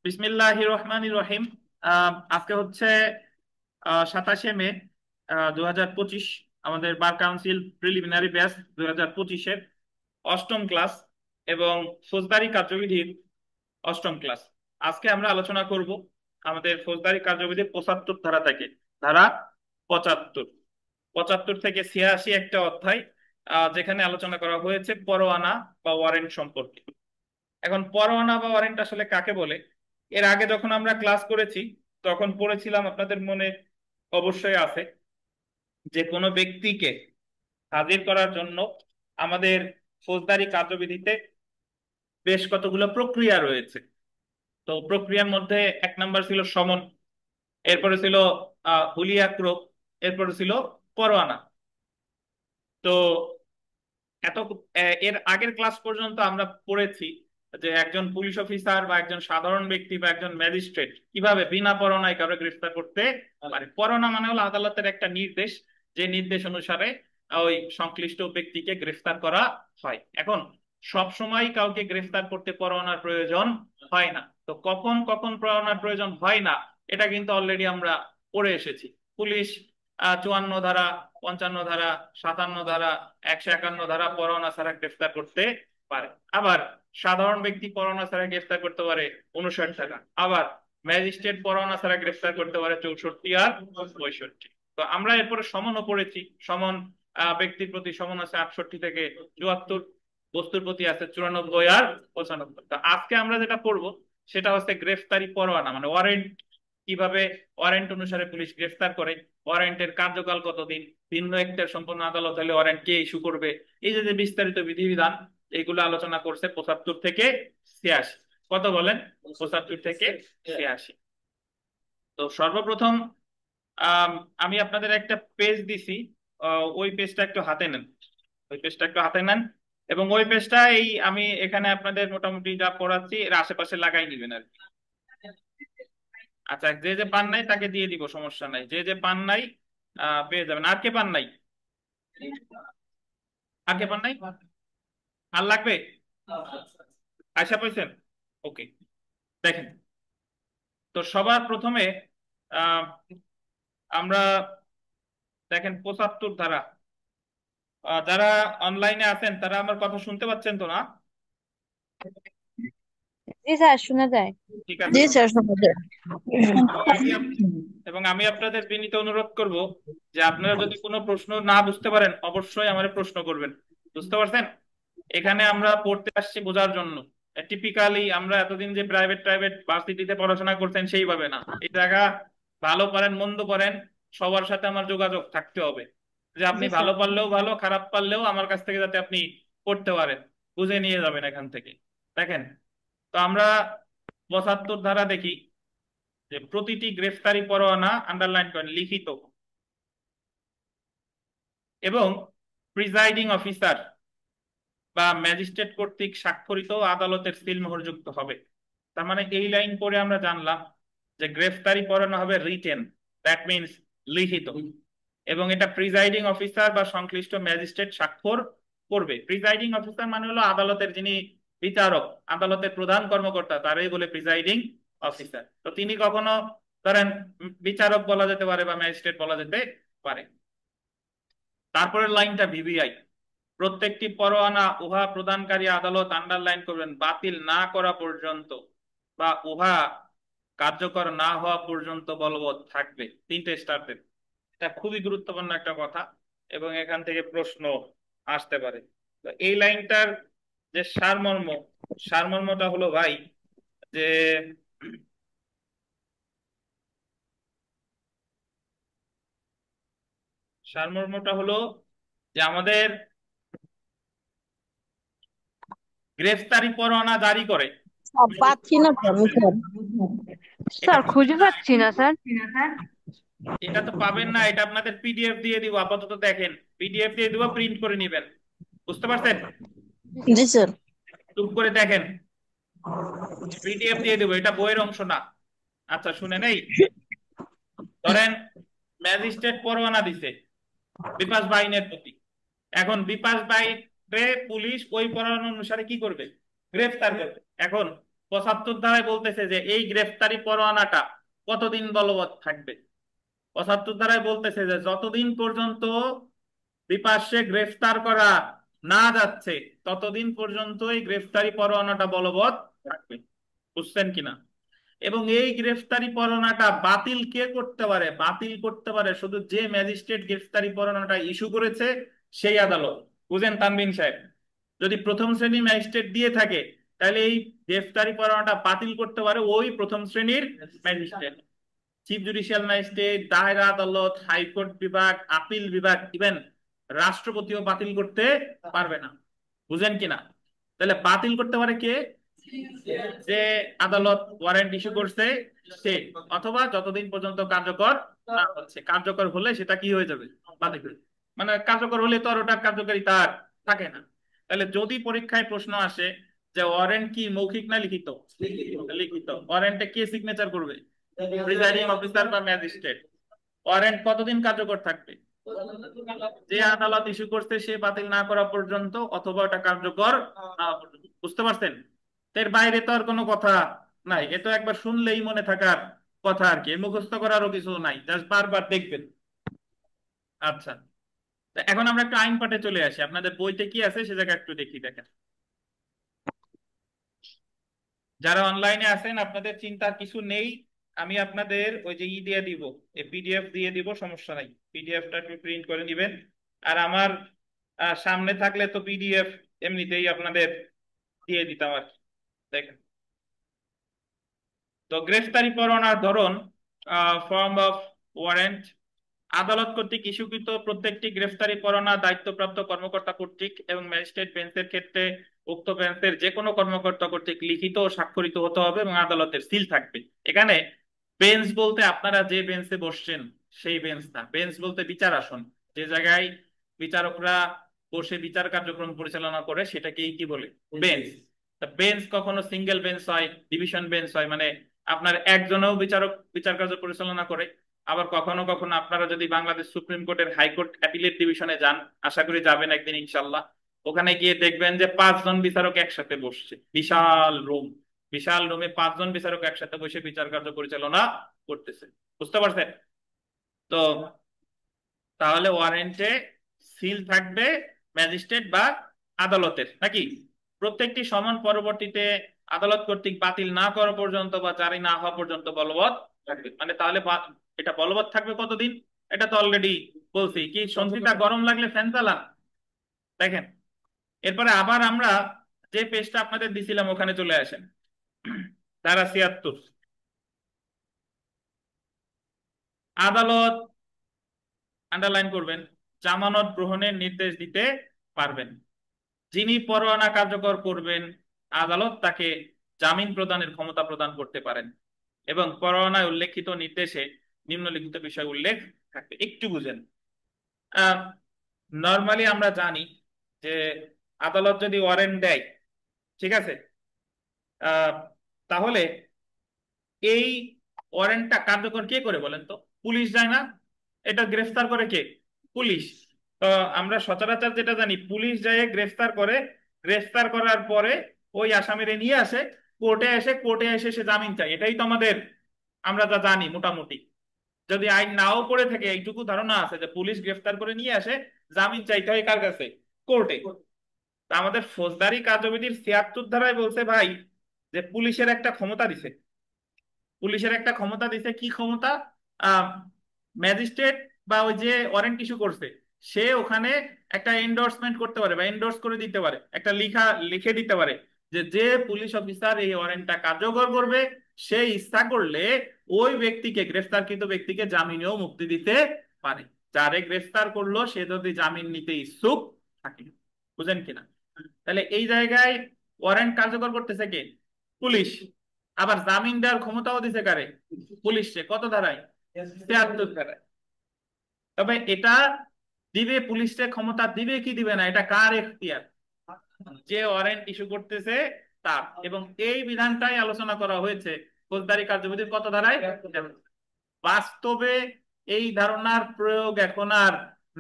বিসমিল্লাহির রহমানির রহিম। আজকে হচ্ছে 27শে মে 2025। আমাদের বার কাউন্সিল প্রিলিমিনারি ব্যাচ 2025-এর অষ্টম ক্লাস এবং ফৌজদারি কার্যবিধির অষ্টম ক্লাস। আজকে আমরা আলোচনা করব আমাদের ফৌজদারি কার্যবিধির 75 ধারা থেকে ধারা 75। 75 থেকে 86 একটা অধ্যায়, যেখানে আলোচনা করা হয়েছে পরোয়ানা বা ওয়ারেন্ট সম্পর্কে। এখন পরোয়ানা বা ওয়ারেন্ট আসলে কাকে বলে? এর আগে যখন আমরা ক্লাস করেছি তখন পড়েছিলাম, আপনাদের মনে অবশ্যই আছে, যে কোনো ব্যক্তিকে হাজির করার জন্য আমাদের ফৌজদারি কার্যবিধিতে বেশ কতগুলো প্রক্রিয়া রয়েছে। তো প্রক্রিয়ার মধ্যে এক নাম্বার ছিল সমন, এরপরে ছিল হুলিয়া ক্রোক, এরপরে ছিল পরোয়ানা। তো এর আগের ক্লাস পর্যন্ত আমরা পড়েছি যে একজন পুলিশ অফিসার বা একজন সাধারণ ব্যক্তি বা একজন ম্যাজিস্ট্রেট কিভাবে বিনা পরোয়ানায় কাউকে গ্রেফতার করতে পারে। পরোয়ানা মানে হলো আদালতের একটা নির্দেশ, যে নির্দেশ অনুসারে ওই সংশ্লিষ্ট ব্যক্তিকে গ্রেফতার করা হয়। এখন সব সময় কাউকে গ্রেফতার করতে পরোয়ানার প্রয়োজন হয় না। তো কখন কখন পরোয়ানার প্রয়োজন হয় না, এটা কিন্তু অলরেডি আমরা পড়ে এসেছি। পুলিশ 54 ধারা, 55 ধারা, 57 ধারা, 151 ধারা পরোয়ানা ছাড়া গ্রেফতার করতে পারে। আবার সাধারণ ব্যক্তি পরোয়ানা ছাড়া গ্রেফতার করতে পারে 59 ধারা। আবার ম্যাজিস্ট্রেট পরোয়ানা ছাড়া গ্রেফতার করতে পারে 64 আর 65। তো আমরা এরপরে সমনও পড়েছি। সমন ব্যক্তির প্রতি সমন আছে 68 থেকে 74, বস্তুর প্রতি আছে 94 আর 95। তো আজকে আমরা যেটা পড়বো সেটা হচ্ছে গ্রেফতারি পরোয়ানা মানে ওয়ারেন্ট। কিভাবে ওয়ারেন্ট অনুসারে পুলিশ গ্রেফতার করে, ওয়ারেন্টের কার্যকাল কতদিন, ভিন্ন একটের সম্পূর্ণ আদালত হলে ওয়ারেন্ট কে ইস্যু করবে, এই যে যে বিস্তারিত বিধিবিধান, এইগুলো আলোচনা করছে 75 থেকে 86। কত বলেন? 75 থেকে 86। তো সর্বপ্রথম আম, আমি আপনাদের একটা পেজ দিছি। ওই পেজটা একটু হাতে নেন, ওই পেজটা একটু হাতে নেন, এবং ওই পেজটা এই আমি এখানে আপনাদের মোটামুটি যা পড়াচ্ছি এর আশেপাশে লাগাই নিবেন আর কি। আচ্ছা, যে যে পান নাই তাকে দিয়ে দিব, সমস্যা নাই। যে যে পান নাই পেয়ে যাবেন। আর কে পান নাই? আর কে পান নাই? আর লাগবে? আশা পাইছেন? ওকে, দেখেন। তো সবার প্রথমে আহ, আমরা দেখেন 75 ধারা। যারা অনলাইনে আছেন তারা আমার কথা শুনতে পাচ্ছেন তো না? জি স্যার, শোনা যায়। ঠিক জি আছে। স্যার, শোনা যায়। এবং এবং আমি আপনাদের বিনীত অনুরোধ করব যে আপনারা যদি কোনো প্রশ্ন না বুঝতে পারেন অবশ্যই আমারে প্রশ্ন করবেন। বুঝতে পারছেন? এখানে আমরা পড়তে আসছি বোঝার জন্য। টিপিক্যালি আমরা এতদিন যে প্রাইভেট প্রাইভেট ভার্সিটিতে পড়াশোনা করছেন সেইভাবে না। এই জায়গা ভালো পারেন মন্দ পারেন, সবার সাথে আমার যোগাযোগ থাকতে হবে। যে আপনি জি স্যার। ভালো পারলেও ভালো, খারাপ পারলেও আমার কাছ থেকে যাতে আপনি পড়তে পারেন, বুঝে নিয়ে যাবেন এখান থেকে। দেখেন, তো আমরা 75 ধারা দেখি যে প্রতিটি গ্রেফতারি পরোয়ানা, আন্ডারলাইন করেন, লিখিত এবং প্রিজাইডিং অফিসার বা ম্যাজিস্ট্রেট কর্তৃক স্বাক্ষরিত আদালতের সিলমোহরযুক্ত হবে। তার মানে এই লাইন পড়ে আমরা জানলাম যে গ্রেফতারি পরোয়ানা হবে রিটেন, দ্যাট মিনস লিখিত, এবং এটা প্রিজাইডিং অফিসার বা সংশ্লিষ্ট ম্যাজিস্ট্রেট স্বাক্ষর করবে। প্রিজাইডিং অফিসার মানে হলো আদালতের যিনি বিচারক, আদালতের প্রধান কর্মকর্তা, তারই বলে প্রিজাইডিং অফিসার। তো তিনি কখনো ধরেন বিচারক বলা যেতে পারে বা ম্যাজিস্ট্রেট বলা যেতে পারে। তারপরের লাইনটা ভিভিআই। প্রত্যেকটি পরোয়ানা উহা প্রদানকারী আদালত, আন্ডারলাইন করবেন, বাতিল না করা পর্যন্ত বা উহা কার্যকর না হওয়া পর্যন্ত বলবৎ থাকবে। 3টে স্টার দেন। এটা খুবই গুরুত্বপূর্ণ একটা কথা এবং এখান থেকে প্রশ্ন আসতে পারে। তো এই লাইনটার যে সারমর্ম, সারমর্মটা হলো ভাই যে সারমর্মটা হলো যে আমাদের গ্রেফতারি পরোয়ানা জারি করে। স্যার, পাচ্ছি না তো আমি স্যার। এটা স্যার, খুঁজে পাচ্ছি না স্যার। এটা তো পাবেন না, এটা আপনাদের পিডিএফ দিয়ে দিব, আপাতত দেখেন। পিডিএফ দিয়ে দিব, প্রিন্ট করে নিবেন। বুঝতে পারছেন? জি স্যার। টুক করে দেখেন, পিডিএফ দিয়ে দেবো, এটা বইয়ের অংশ না। আচ্ছা শুনে নেই। ধরেন ম্যাজিস্ট্রেট পরোয়ানা দিছে বিপাশ বাইনের প্রতি। এখন বিপাশ বাইরে পুলিশ ওই পরোয়ানা অনুসারে কি করবে? গ্রেফতার করবে। এখন 75 ধারায় বলতেছে যে এই গ্রেফতারি পরোয়ানাটা কতদিন বলবৎ থাকবে। 75 ধারায় বলতেছে যে যতদিন পর্যন্ত বিপাশে গ্রেফতার করা না যাচ্ছে ততদিন পর্যন্ত এই গ্রেফতারি পরোয়ানাটা বলবৎ থাকবে। বুঝছেন কিনা? এবং এই গ্রেফতারি পরোয়ানাটা বাতিল কে করতে পারে? বাতিল করতে পারে শুধু যে ম্যাজিস্ট্রেট গ্রেফতারি পরোয়ানাটা ইস্যু করেছে সেই আদালত। বুঝেন তানবিন সাহেব? যদি প্রথম শ্রেণী ম্যাজিস্ট্রেট দিয়ে থাকে তাহলে এই গ্রেফতারি পরোয়ানাটা বাতিল করতে পারে ওই প্রথম শ্রেণীর ম্যাজিস্ট্রেট। চিফ জুডিশিয়াল ম্যাজিস্ট্রেট, দায়রা আদালত, হাইকোর্ট বিভাগ, আপিল বিভাগ, ইভেন রাষ্ট্রপতিও বাতিল করতে পারবে না। বুঝেন কিনা? তাহলে বাতিল করতে পারে কে? যে আদালত ওয়ারেন্ট ইস্যু করছে সে, অথবা যতদিন পর্যন্ত কার্যকর না হচ্ছে। কার্যকর হলে সেটা কি হয়ে যাবে? বাতিল হয়ে যাবে। মানে কার্যকর হলে তো আর ওটার কার্যকারিতা আর থাকে না। তাহলে যদি পরীক্ষায় প্রশ্ন আসে যে ওয়ারেন্ট কি মৌখিক না লিখিত? লিখিত। ওয়ারেন্টে কে সিগনেচার করবে? প্রিসাইডিং অফিসার বা ম্যাজিস্ট্রেট। ওয়ারেন্ট কতদিন কার্যকর থাকবে? যে আদালত ইস্যু করছে সে বাতিল না করা পর্যন্ত, অথবা ওটা কার্যকর না হওয়া পর্যন্ত। বুঝতে পারছেন? এর বাইরে তো আর কোনো কথা নাই। এ তো একবার শুনলেই মনে থাকার কথা আর কি, মুখস্থ করারও কিছু নাই, জাস্ট বারবার দেখবেন। আচ্ছা, তা এখন আমরা একটু আইন পাঠে চলে আসি। আপনাদের বইতে কি আছে সে জায়গায় একটু দেখি, দেখেন। যারা অনলাইনে আছেন আপনাদের চিন্তার কিছু নেই। আমি আপনাদের ওই যে দিয়ে দিব, এই পিডিএফ দিয়ে দিব, সমস্যা নাই। পিডিএফটা একটু প্রিন্ট করে নিবেন। আর আমার সামনে থাকলে তো পিডিএফ এমনিতেই আপনাদের দিয়ে দিতাম আর কি। দেখেন, তো গ্রেফতারি পরোয়ানার ধরন, ফর্ম অফ ওয়ারেন্ট। আদালত কর্তৃক ইস্যুকৃত প্রত্যেকটি গ্রেফতারি পরোয়ানা দায়িত্বপ্রাপ্ত কর্মকর্তা কর্তৃক এবং ম্যাজিস্ট্রেট বেঞ্চের ক্ষেত্রে উক্ত বেঞ্চের যে কোনো কর্মকর্তা কর্তৃক লিখিত ও স্বাক্ষরিত হতে হবে এবং আদালতের সিল থাকবে। এখানে বেঞ্চ বলতে আপনারা যে বেঞ্চে বসছেন সেই বেঞ্চ না। বেঞ্চ বলতে বিচার আসন, যে জায়গায় বিচারকরা বসে বিচার কার্যক্রম পরিচালনা করে সেটাকেই কি বলে? বেঞ্চ। বেঞ্চ কখনো সিঙ্গেল বেঞ্চ হয়, ডিভিশন বেঞ্চ হয়, মানে আপনার একজনও বিচারক বিচার কার্য পরিচালনা করে। আবার কখনো কখনো আপনারা যদি বাংলাদেশ সুপ্রিম কোর্টের হাইকোর্ট অ্যাপিলেট ডিভিশনে যান, আশা করি যাবেন একদিন ইনশাল্লাহ, ওখানে গিয়ে দেখবেন যে 5 জন বিচারক একসাথে বসছে, বিশাল রুম। বিশাল রুমে 5 জন বিচারক একসাথে বসে বিচার কার্য পরিচালনা করতেছে। বুঝতে পারছেন? তো তাহলে ওয়ারেন্টে সিল থাকবে ম্যাজিস্ট্রেট বা আদালতের, নাকি? প্রত্যেকটি সমন পরবর্তীতে আদালত কর্তৃক বাতিল না করা পর্যন্ত বা জারি না হওয়া পর্যন্ত বলবৎ থাকবে। মানে তাহলে এটা বলবৎ থাকবে কতদিন? এটা তো অলরেডি বলছি। কি সঞ্চিতা গরম লাগলে ফ্যান চালান। দেখেন, এরপরে আবার আমরা যে পেজটা আপনাদের দিছিলাম ওখানে চলে আসেন। ধারা 76, আদালত, আন্ডারলাইন করবেন, জামানত গ্রহণের নির্দেশ দিতে পারবেন। যিনি পরোয়ানা কার্যকর করবেন আদালত তাকে জামিন প্রদানের ক্ষমতা প্রদান করতে পারেন এবং পরোয়ানায় উল্লেখিত নির্দেশে নিম্নলিখিত বিষয় উল্লেখ থাকবে। একটু বুঝেন। আহ নর্মালি আমরা জানি যে আদালত যদি ওয়ারেন্ট দেয়, ঠিক আছে, আহ তাহলে এই ওয়ারেন্টটা কার্যকর কে করে বলেন তো? পুলিশ যায় না? এটা গ্রেফতার করে কে? পুলিশ। তো আমরা সচরাচর যেটা জানি, পুলিশ যায় গ্রেফতার করে, গ্রেফতার করার পরে ওই আসামিরে নিয়ে আসে কোর্টে, এসে কোর্টে এসে সে জামিন চায়। এটাই তো আমাদের, আমরা যা জানি মোটামুটি। যদি আইন নাও পড়ে থাকে এইটুকু ধারণা আছে যে পুলিশ গ্রেফতার করে নিয়ে আসে, জামিন চাইতে হয় কার কাছে? কোর্টে। তা আমাদের ফৌজদারি কার্যবিধির 76 ধারায় বলছে ভাই যে পুলিশের একটা ক্ষমতা দিছে। পুলিশের একটা ক্ষমতা দিছে, কি ক্ষমতা? আহ ম্যাজিস্ট্রেট বা ওই যে ওয়ারেন্ট ইস্যু করছে সে ওখানে একটা এন্ডোর্সমেন্ট করতে পারে বা এন্ডোর্স করে দিতে পারে, একটা লিখে দিতে পারে যে যে পুলিশ অফিসার এই ওয়ারেন্টটা কার্যকর করবে সে ইচ্ছা করলে ওই ব্যক্তিকে, গ্রেফতারকৃত ব্যক্তিকে জামিনেও মুক্তি দিতে পারে। যারে গ্রেফতার করলো সে যদি জামিন নিতে ইচ্ছুক থাকে। বুঝেন কিনা? তাহলে এই জায়গায় ওয়ারেন্ট কার্যকর করতেছে কে? পুলিশ। আবার জামিন দেওয়ার ক্ষমতাও দিছে কারে? পুলিশে। কত ধারায়? 76 ধারায়। তবে এটা দিবে, পুলিশে ক্ষমতা দিবে কি দিবে না এটা কার এখতিয়ার? যে ওয়ারেন্ট ইস্যু করতেছে তার। এবং এই বিধানটাই আলোচনা করা হয়েছে ফৌজদারি কার্যবিধির কত ধারায়? বাস্তবে এই ধারণার প্রয়োগ এখন আর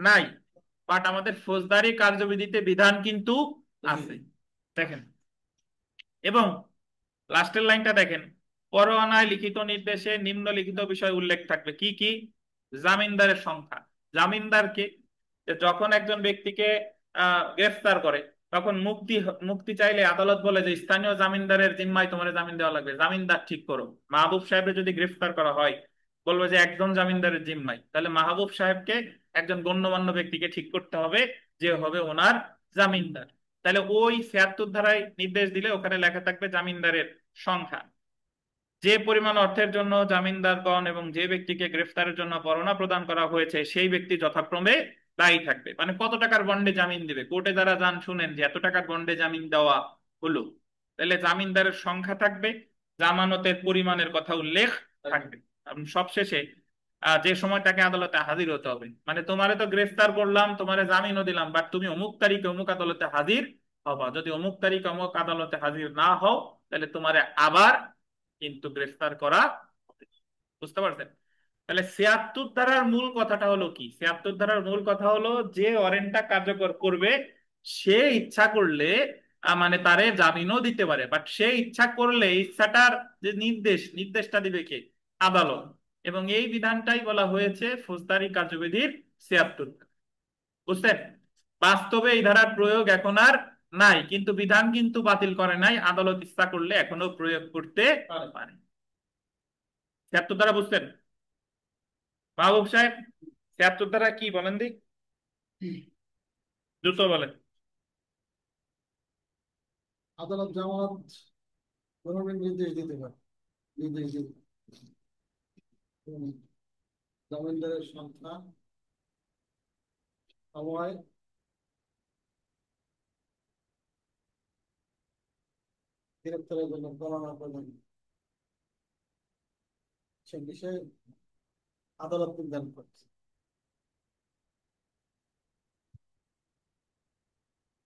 নাই, বাট আমাদের ফৌজদারি কার্যবিধিতে বিধান কিন্তু আছে। দেখেন, এবং লাস্টের লাইনটা দেখেন, পরোয়ানায় লিখিত নির্দেশে নিম্নলিখিত বিষয় উল্লেখ থাকবে, কি কি? জামিনদারের সংখ্যা। জামিনদারকে, যে যখন একজন ব্যক্তিকে গ্রেফতার করে, তখন মুক্তি চাইলে আদালত বলে যে স্থানীয় জামিনদারের জিম্মায় তোমার জামিন দেওয়া লাগবে, জামিনদার ঠিক করো। মাহবুব সাহেবের যদি গ্রেফতার করা হয়, বলবে যে একজন জামিনদারের জিম্মায়, তাহলে মাহবুব সাহেবকে একজন গণ্যমান্য ব্যক্তিকে ঠিক করতে হবে, যে হবে ওনার জামিনদার। তাহলে ওই ৭৬ ধারায় নির্দেশ দিলে ওখানে লেখা থাকবে জামিনদারের সংখ্যা, যে পরিমাণ অর্থের জন্য জামিনদারগণ এবং যে ব্যক্তিকে গ্রেফতারের জন্য পরোয়ানা প্রদান করা হয়েছে সেই ব্যক্তি যথাক্রমে দায়ী থাকবে। মানে কত টাকার বন্ডে জামিন দিবে, কোর্টে যারা যান শুনেন যে এত টাকার বন্ডে জামিন দেওয়া হলো, তাহলে জামিনদারের সংখ্যা থাকবে, জামানতের পরিমাণের কথা উল্লেখ থাকবে। এবং সবশেষে যে সময় তাকে আদালতে হাজির হতে হবে, মানে তোমারে তো গ্রেফতার করলাম, তোমারে জামিনও দিলাম, বাট তুমি অমুক তারিখে অমুক আদালতে হাজির হবা। যদি অমুক তারিখ অমুক আদালতে হাজির না হও, তাহলে তোমারে আবার কিন্তু গ্রেফতার করা হবে। বুঝতে পারছেন? তাহলে ৭৬ ধারার মূল কথাটা হলো কি? ৭৬ ধারার মূল কথা হলো যে ওয়ারেন্টটা কার্যকর করবে সে ইচ্ছা করলে মানে তারে জামিনও দিতে পারে, বাট সে ইচ্ছা করলে ইচ্ছাটার যে নির্দেশটা দিবে কে? আদালত। এবং এই বিধানটাই বলা হয়েছে ফৌজদারি কার্যবিধির ৭৬। বুঝছেন? বাস্তবে এই ধারার প্রয়োগ এখন আর নাই, কিন্তু বিধান কিন্তু বাতিল করে নাই, আদালত ইচ্ছা করলে এখনো প্রয়োগ করতে পারে। ৭৬ ধারা বুঝছেন মাহবুব সাহেব? ৭৬ ধারা কি বলেন দি, দ্রুত বলেন। আদালত জামানত গ্রহণের নির্দেশ দিতে পারে, নির্দেশ দিতে এবং জামিনদারের সংখ্যা, সময়, গ্রেপ্তারের জন্য পরোয়ানা প্রদান, সে বিষয়ে আদালত নির্ধারণ করছে।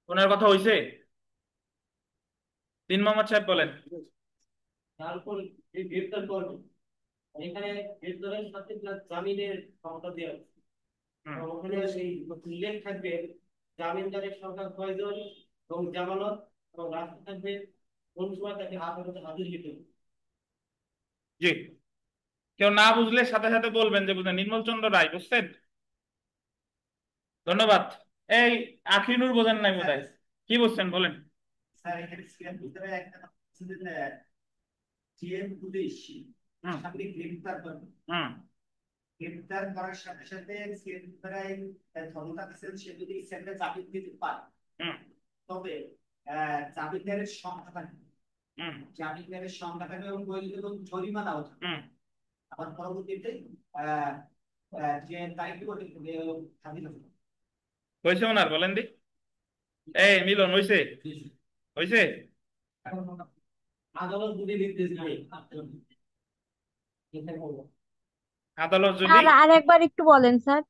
ওনার কথা হইছে? দিন মোহাম্মদ সাহেব বলেন। তারপর এই গ্রেপ্তার করবে, এখানে গ্রেপ্তারের সাথে প্লাস জামিনের ক্ষমতা দেওয়া আছে। হুম, ওখানে সেই উল্লেখ থাকবে জামিনদারের সংখ্যা কয়জন এবং জামানত, এবং রাস্তা থাকবে কোন সময় তাকে আদালতে হাজির হতে হবে। জি। কেউ না বুঝলে সাথে সাথে বলবেন যে বুঝলেন। নির্মল চন্দ্র রায় বুঝছেন? ধন্যবাদ। এই আখিনুর বোঝেন নাই বোধ হয়, কি বুঝছেন বলেন। স্যার এখানে সিএম ভিতরে একটা সিএম পুলিশ হুম সামনে গ্রেপ্তার করবে, হুম গ্রেপ্তার করার সাথে সাথে সিএম ভিতরে ক্ষমতা দিচ্ছেন, সে যদি ইচ্ছা জামিন দিতে পারে, হুম তবে জামিনদারের সংখ্যা থাকবে, হুম জামিনদারের সংখ্যা থাকবে এবং জরিমানাও থাকবে। হুম আবার পরবর্তীতে আহ যে দায়িত্ব হাজির হবে। হয়েছে ওনার বলেন দি। এই মিলন হয়েছে? হয়েছে? এখন আদালত যদি নির্দেশ দেয় আদালত যদি, আর আরেকবার একটু বলেন স্যার।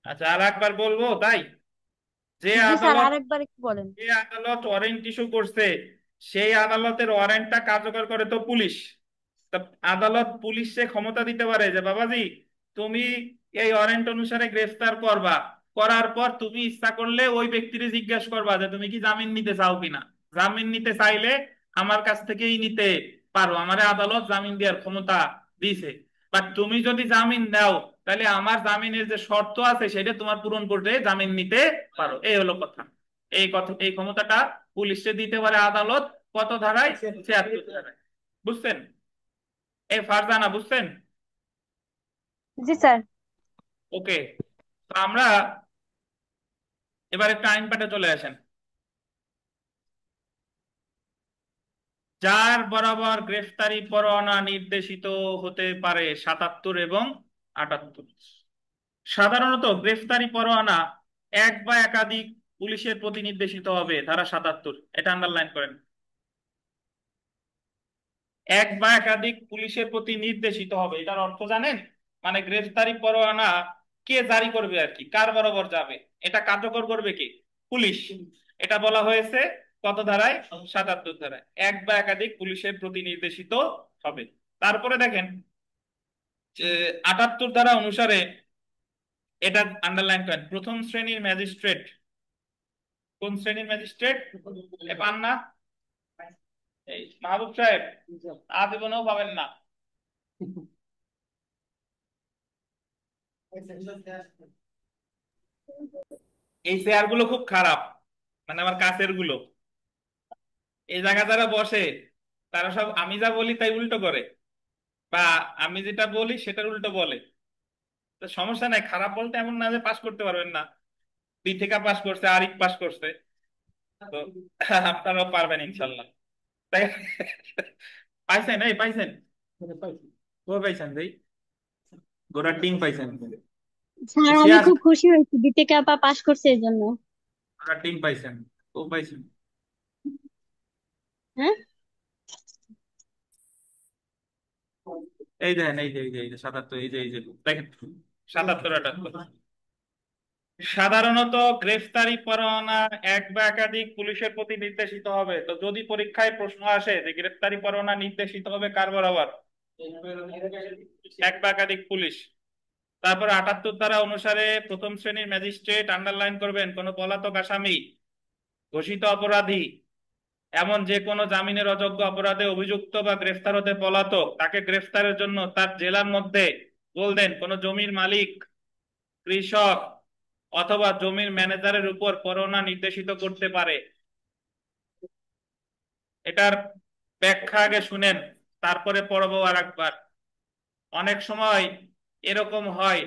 আচ্ছা আর একবার বলবো তাই? যে জি স্যার, আদালত, আরেকবার একটু বলেন। যে আদালত ওয়ারেন্ট ইস্যু করছে সেই আদালতের ওয়ারেন্টটা কার্যকর করে তো পুলিশ। তা আদালত পুলিশকে ক্ষমতা দিতে পারে যে বাবাজি তুমি এই ওয়ারেন্ট অনুসারে গ্রেফতার করবা, করার পর তুমি ইচ্ছা করলে ওই ব্যক্তিরে জিজ্ঞাসা করবা যে তুমি কি জামিন নিতে চাও কিনা। জামিন নিতে চাইলে আমার কাছ থেকেই নিতে পারো, আমারে আদালত জামিন দেওয়ার ক্ষমতা দিয়েছে। বাট তুমি যদি জামিন দাও, তাহলে আমার জামিনের যে শর্ত আছে সেটা তোমার পূরণ করতে জামিন নিতে পারো। এই হলো কথা। এই কথা, এই ক্ষমতাটা পুলিশে দিতে পারে আদালত। কত ধারায়? ৭৬ ধারায়। বুঝছেন? এই ফারজানা বুঝছেন? জি স্যার। ওকে। তো আমরা এবার একটা আইন পাঠে চলে আসেন। যার বরাবর গ্রেফতারি পরোয়ানা নির্দেশিত হতে পারে ৭৭ এবং ৭৮। সাধারণত গ্রেফতারি পরোয়ানা এক বা একাধিক পুলিশের প্রতি নির্দেশিত হবে, ধারা ৭৭, এটা আন্ডারলাইন করেন। এক বা একাধিক পুলিশের প্রতি নির্দেশিত হবে, এটার অর্থ জানেন? মানে গ্রেফতারি পরোয়ানা কে জারি করবে আর কি, কার বরাবর যাবে, এটা কার্যকর করবে কে? পুলিশ। এটা বলা হয়েছে কত ধারায়? ৭৭ ধারায়। এক বা একাধিক পুলিশের প্রতি নির্দেশিত হবে। তারপরে দেখেন যে ৭৮ ধারা অনুসারে, এটা আন্ডারলাইন করেন, প্রথম শ্রেণীর ম্যাজিস্ট্রেট। কোন শ্রেণীর ম্যাজিস্ট্রেট? পান না? এই মাহবুব সাহেব আজীবনেও পাবেন না। এই চেয়ার গুলো খুব খারাপ, মানে আমার কাছের গুলো। এই জায়গা যারা বসে তারা সব আমি যা বলি তাই উল্টো করে, বা আমি যেটা বলি সেটার উল্টো বলে। তো সমস্যা নাই, খারাপ বলতে এমন না যে পাস করতে পারবেন না। দীপিকা পাস করছে, আরিফ পাস করছে, তো আপনারাও পারবেন ইনশাল্লাহ। তাই পাইছেন? এই পাইছেন? মানে পাইছি। কবে পাইছেন ভাই? ঘোড়ার ডিম পাইছেন? স্যার সে আমি আস খুব খুশি হয়েছি দীপিকা আপা পাশ করছে এই জন্য। ঘোড়ার ডিম পাইছেন? ও পাইছেন? হ্যাঁ। এই দেখেন, এই যে 77, এই যে দেখেন, 77, 78। সাধারণত গ্রেফতারি পরোয়ানা এক বা একাধিক পুলিশের প্রতি নির্দেশিত হবে। তো যদি পরীক্ষায় প্রশ্ন আসে যে গ্রেফতারি পরোয়ানা নির্দেশিত হবে কার বরাবর, এক বা একাধিক পুলিশ। তারপর 78 ধারা অনুসারে প্রথম শ্রেণীর ম্যাজিস্ট্রেট আন্ডারলাইন করবেন, কোন পলাতক আসামি, ঘোষিত অপরাধী, এমন যে কোনো জামিনের অযোগ্য অপরাধে অভিযুক্ত বা গ্রেফতার হতে পলাতক, তাকে গ্রেফতারের জন্য তার জেলার মধ্যে বলতেন কোন জমির মালিক, কৃষক অথবা জমির ম্যানেজারের উপর পরোয়ানা নির্দেশিত করতে পারে। এটার ব্যাখ্যা আগে শুনেন, তারপরে পড়বো আর একবার। অনেক সময় এরকম হয়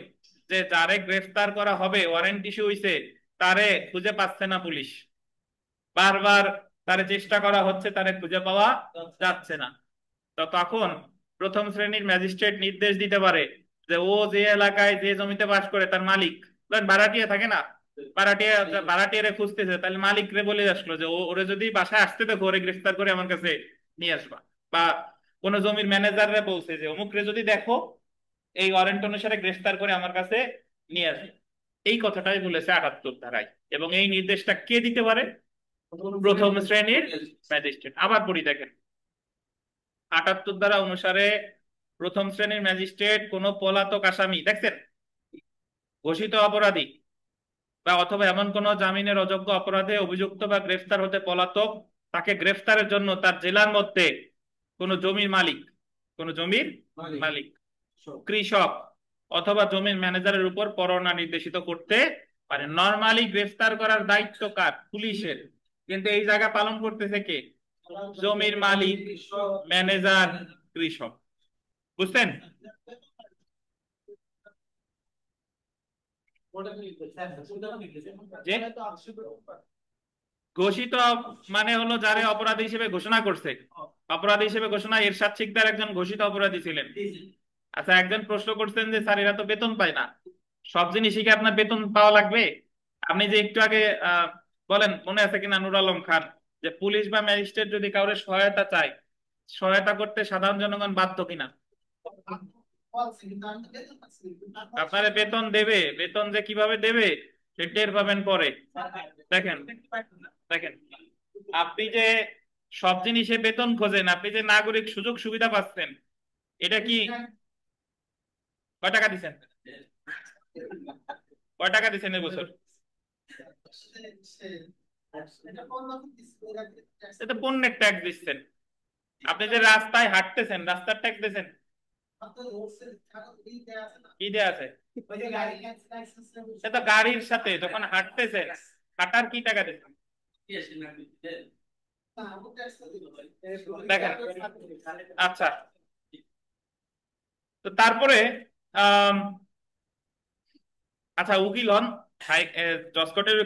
যে যারে গ্রেফতার করা হবে, ওয়ারেন্ট ইস্যু হইছে, তারে খুঁজে পাচ্ছে না পুলিশ, বারবার তারে চেষ্টা করা হচ্ছে, তারে খুঁজে পাওয়া যাচ্ছে না। তো তখন প্রথম শ্রেণীর ম্যাজিস্ট্রেট নির্দেশ দিতে পারে যে ও যে এলাকায় যে জমিতে বাস করে তার মালিক, ধরেন ভাড়াটিয়া থাকে না, ভাড়াটিয়া, ভাড়াটিয়ারে খুঁজতেছে, তাহলে মালিক রে বলে আসলো যে ও ওরে যদি বাসায় আসতে দেখো ওরে গ্রেফতার করে আমার কাছে নিয়ে আসবা। বা কোন জমির ম্যানেজার রে বলছে যে অমুক রে যদি দেখো এই ওয়ারেন্ট অনুসারে গ্রেফতার করে আমার কাছে নিয়ে আসবে। এই কথাটাই বলেছে 78 ধারায়। এবং এই নির্দেশটা কে দিতে পারে? প্রথম শ্রেণীর ম্যাজিস্ট্রেট। আবার পড়ি দেখেন, 78 ধারা অনুসারে প্রথম শ্রেণীর ম্যাজিস্ট্রেট কোন পলাতক আসামি, দেখছেন, ঘোষিত অপরাধী বা অথবা এমন কোন জামিনের অযোগ্য অপরাধে অভিযুক্ত বা গ্রেফতার হতে পলাতক, তাকে গ্রেফতারের জন্য তার জেলার মধ্যে কোন জমির মালিক, কোন জমির মালিক, কৃষক অথবা জমির ম্যানেজারের উপর পরোয়ানা নির্দেশিত করতে পারে। নরমালি গ্রেফতার করার দায়িত্ব কার? পুলিশের। কিন্তু এই জায়গা পালন করতেছে কে? জমির মালিক, ম্যানেজার, কৃষক। বুঝছেন? যে ঘোষিত মানে হলো যারে অপরাধী হিসেবে ঘোষণা করছে, অপরাধী হিসেবে ঘোষণা, এরশাদ শিকদার একজন ঘোষিত অপরাধী ছিলেন। আচ্ছা, একজন প্রশ্ন করছেন যে স্যার এরা তো বেতন পায় না, সব জিনিসই কি আপনার বেতন পাওয়া লাগবে? আপনি যে একটু আগে বলেন, মনে আছে কিনা, নুর আলম খান, যে পুলিশ বা ম্যাজিস্ট্রেট যদি কাউরে সহায়তা চায়, সহায়তা করতে সাধারণ জনগণ বাধ্য কিনা? আপনারে বেতন দেবে, বেতন যে কিভাবে দেবে সে টের পাবেন পরে। দেখেন, দেখেন, আপনি যে সব জিনিসে বেতন খোঁজেন, আপনি যে নাগরিক সুযোগ সুবিধা পাচ্ছেন, এটা কি কয় টাকা দিচ্ছেন? কয় টাকা দিচ্ছেন এবছর? এটা পণ্যের ট্যাক্স দিচ্ছেন। আপনি যে রাস্তায় হাঁটতেছেন, রাস্তার ট্যাক্স দিচ্ছেন। কি দেয়া আছে? সে তো গাড়ির সাথে যখন হাঁটতেছেন, হাঁটার কি টাকা দিচ্ছেন? দেখেন, আচ্ছা, তো তারপরে আম, আচ্ছা, উকিল হন, হাই জজ কোর্টের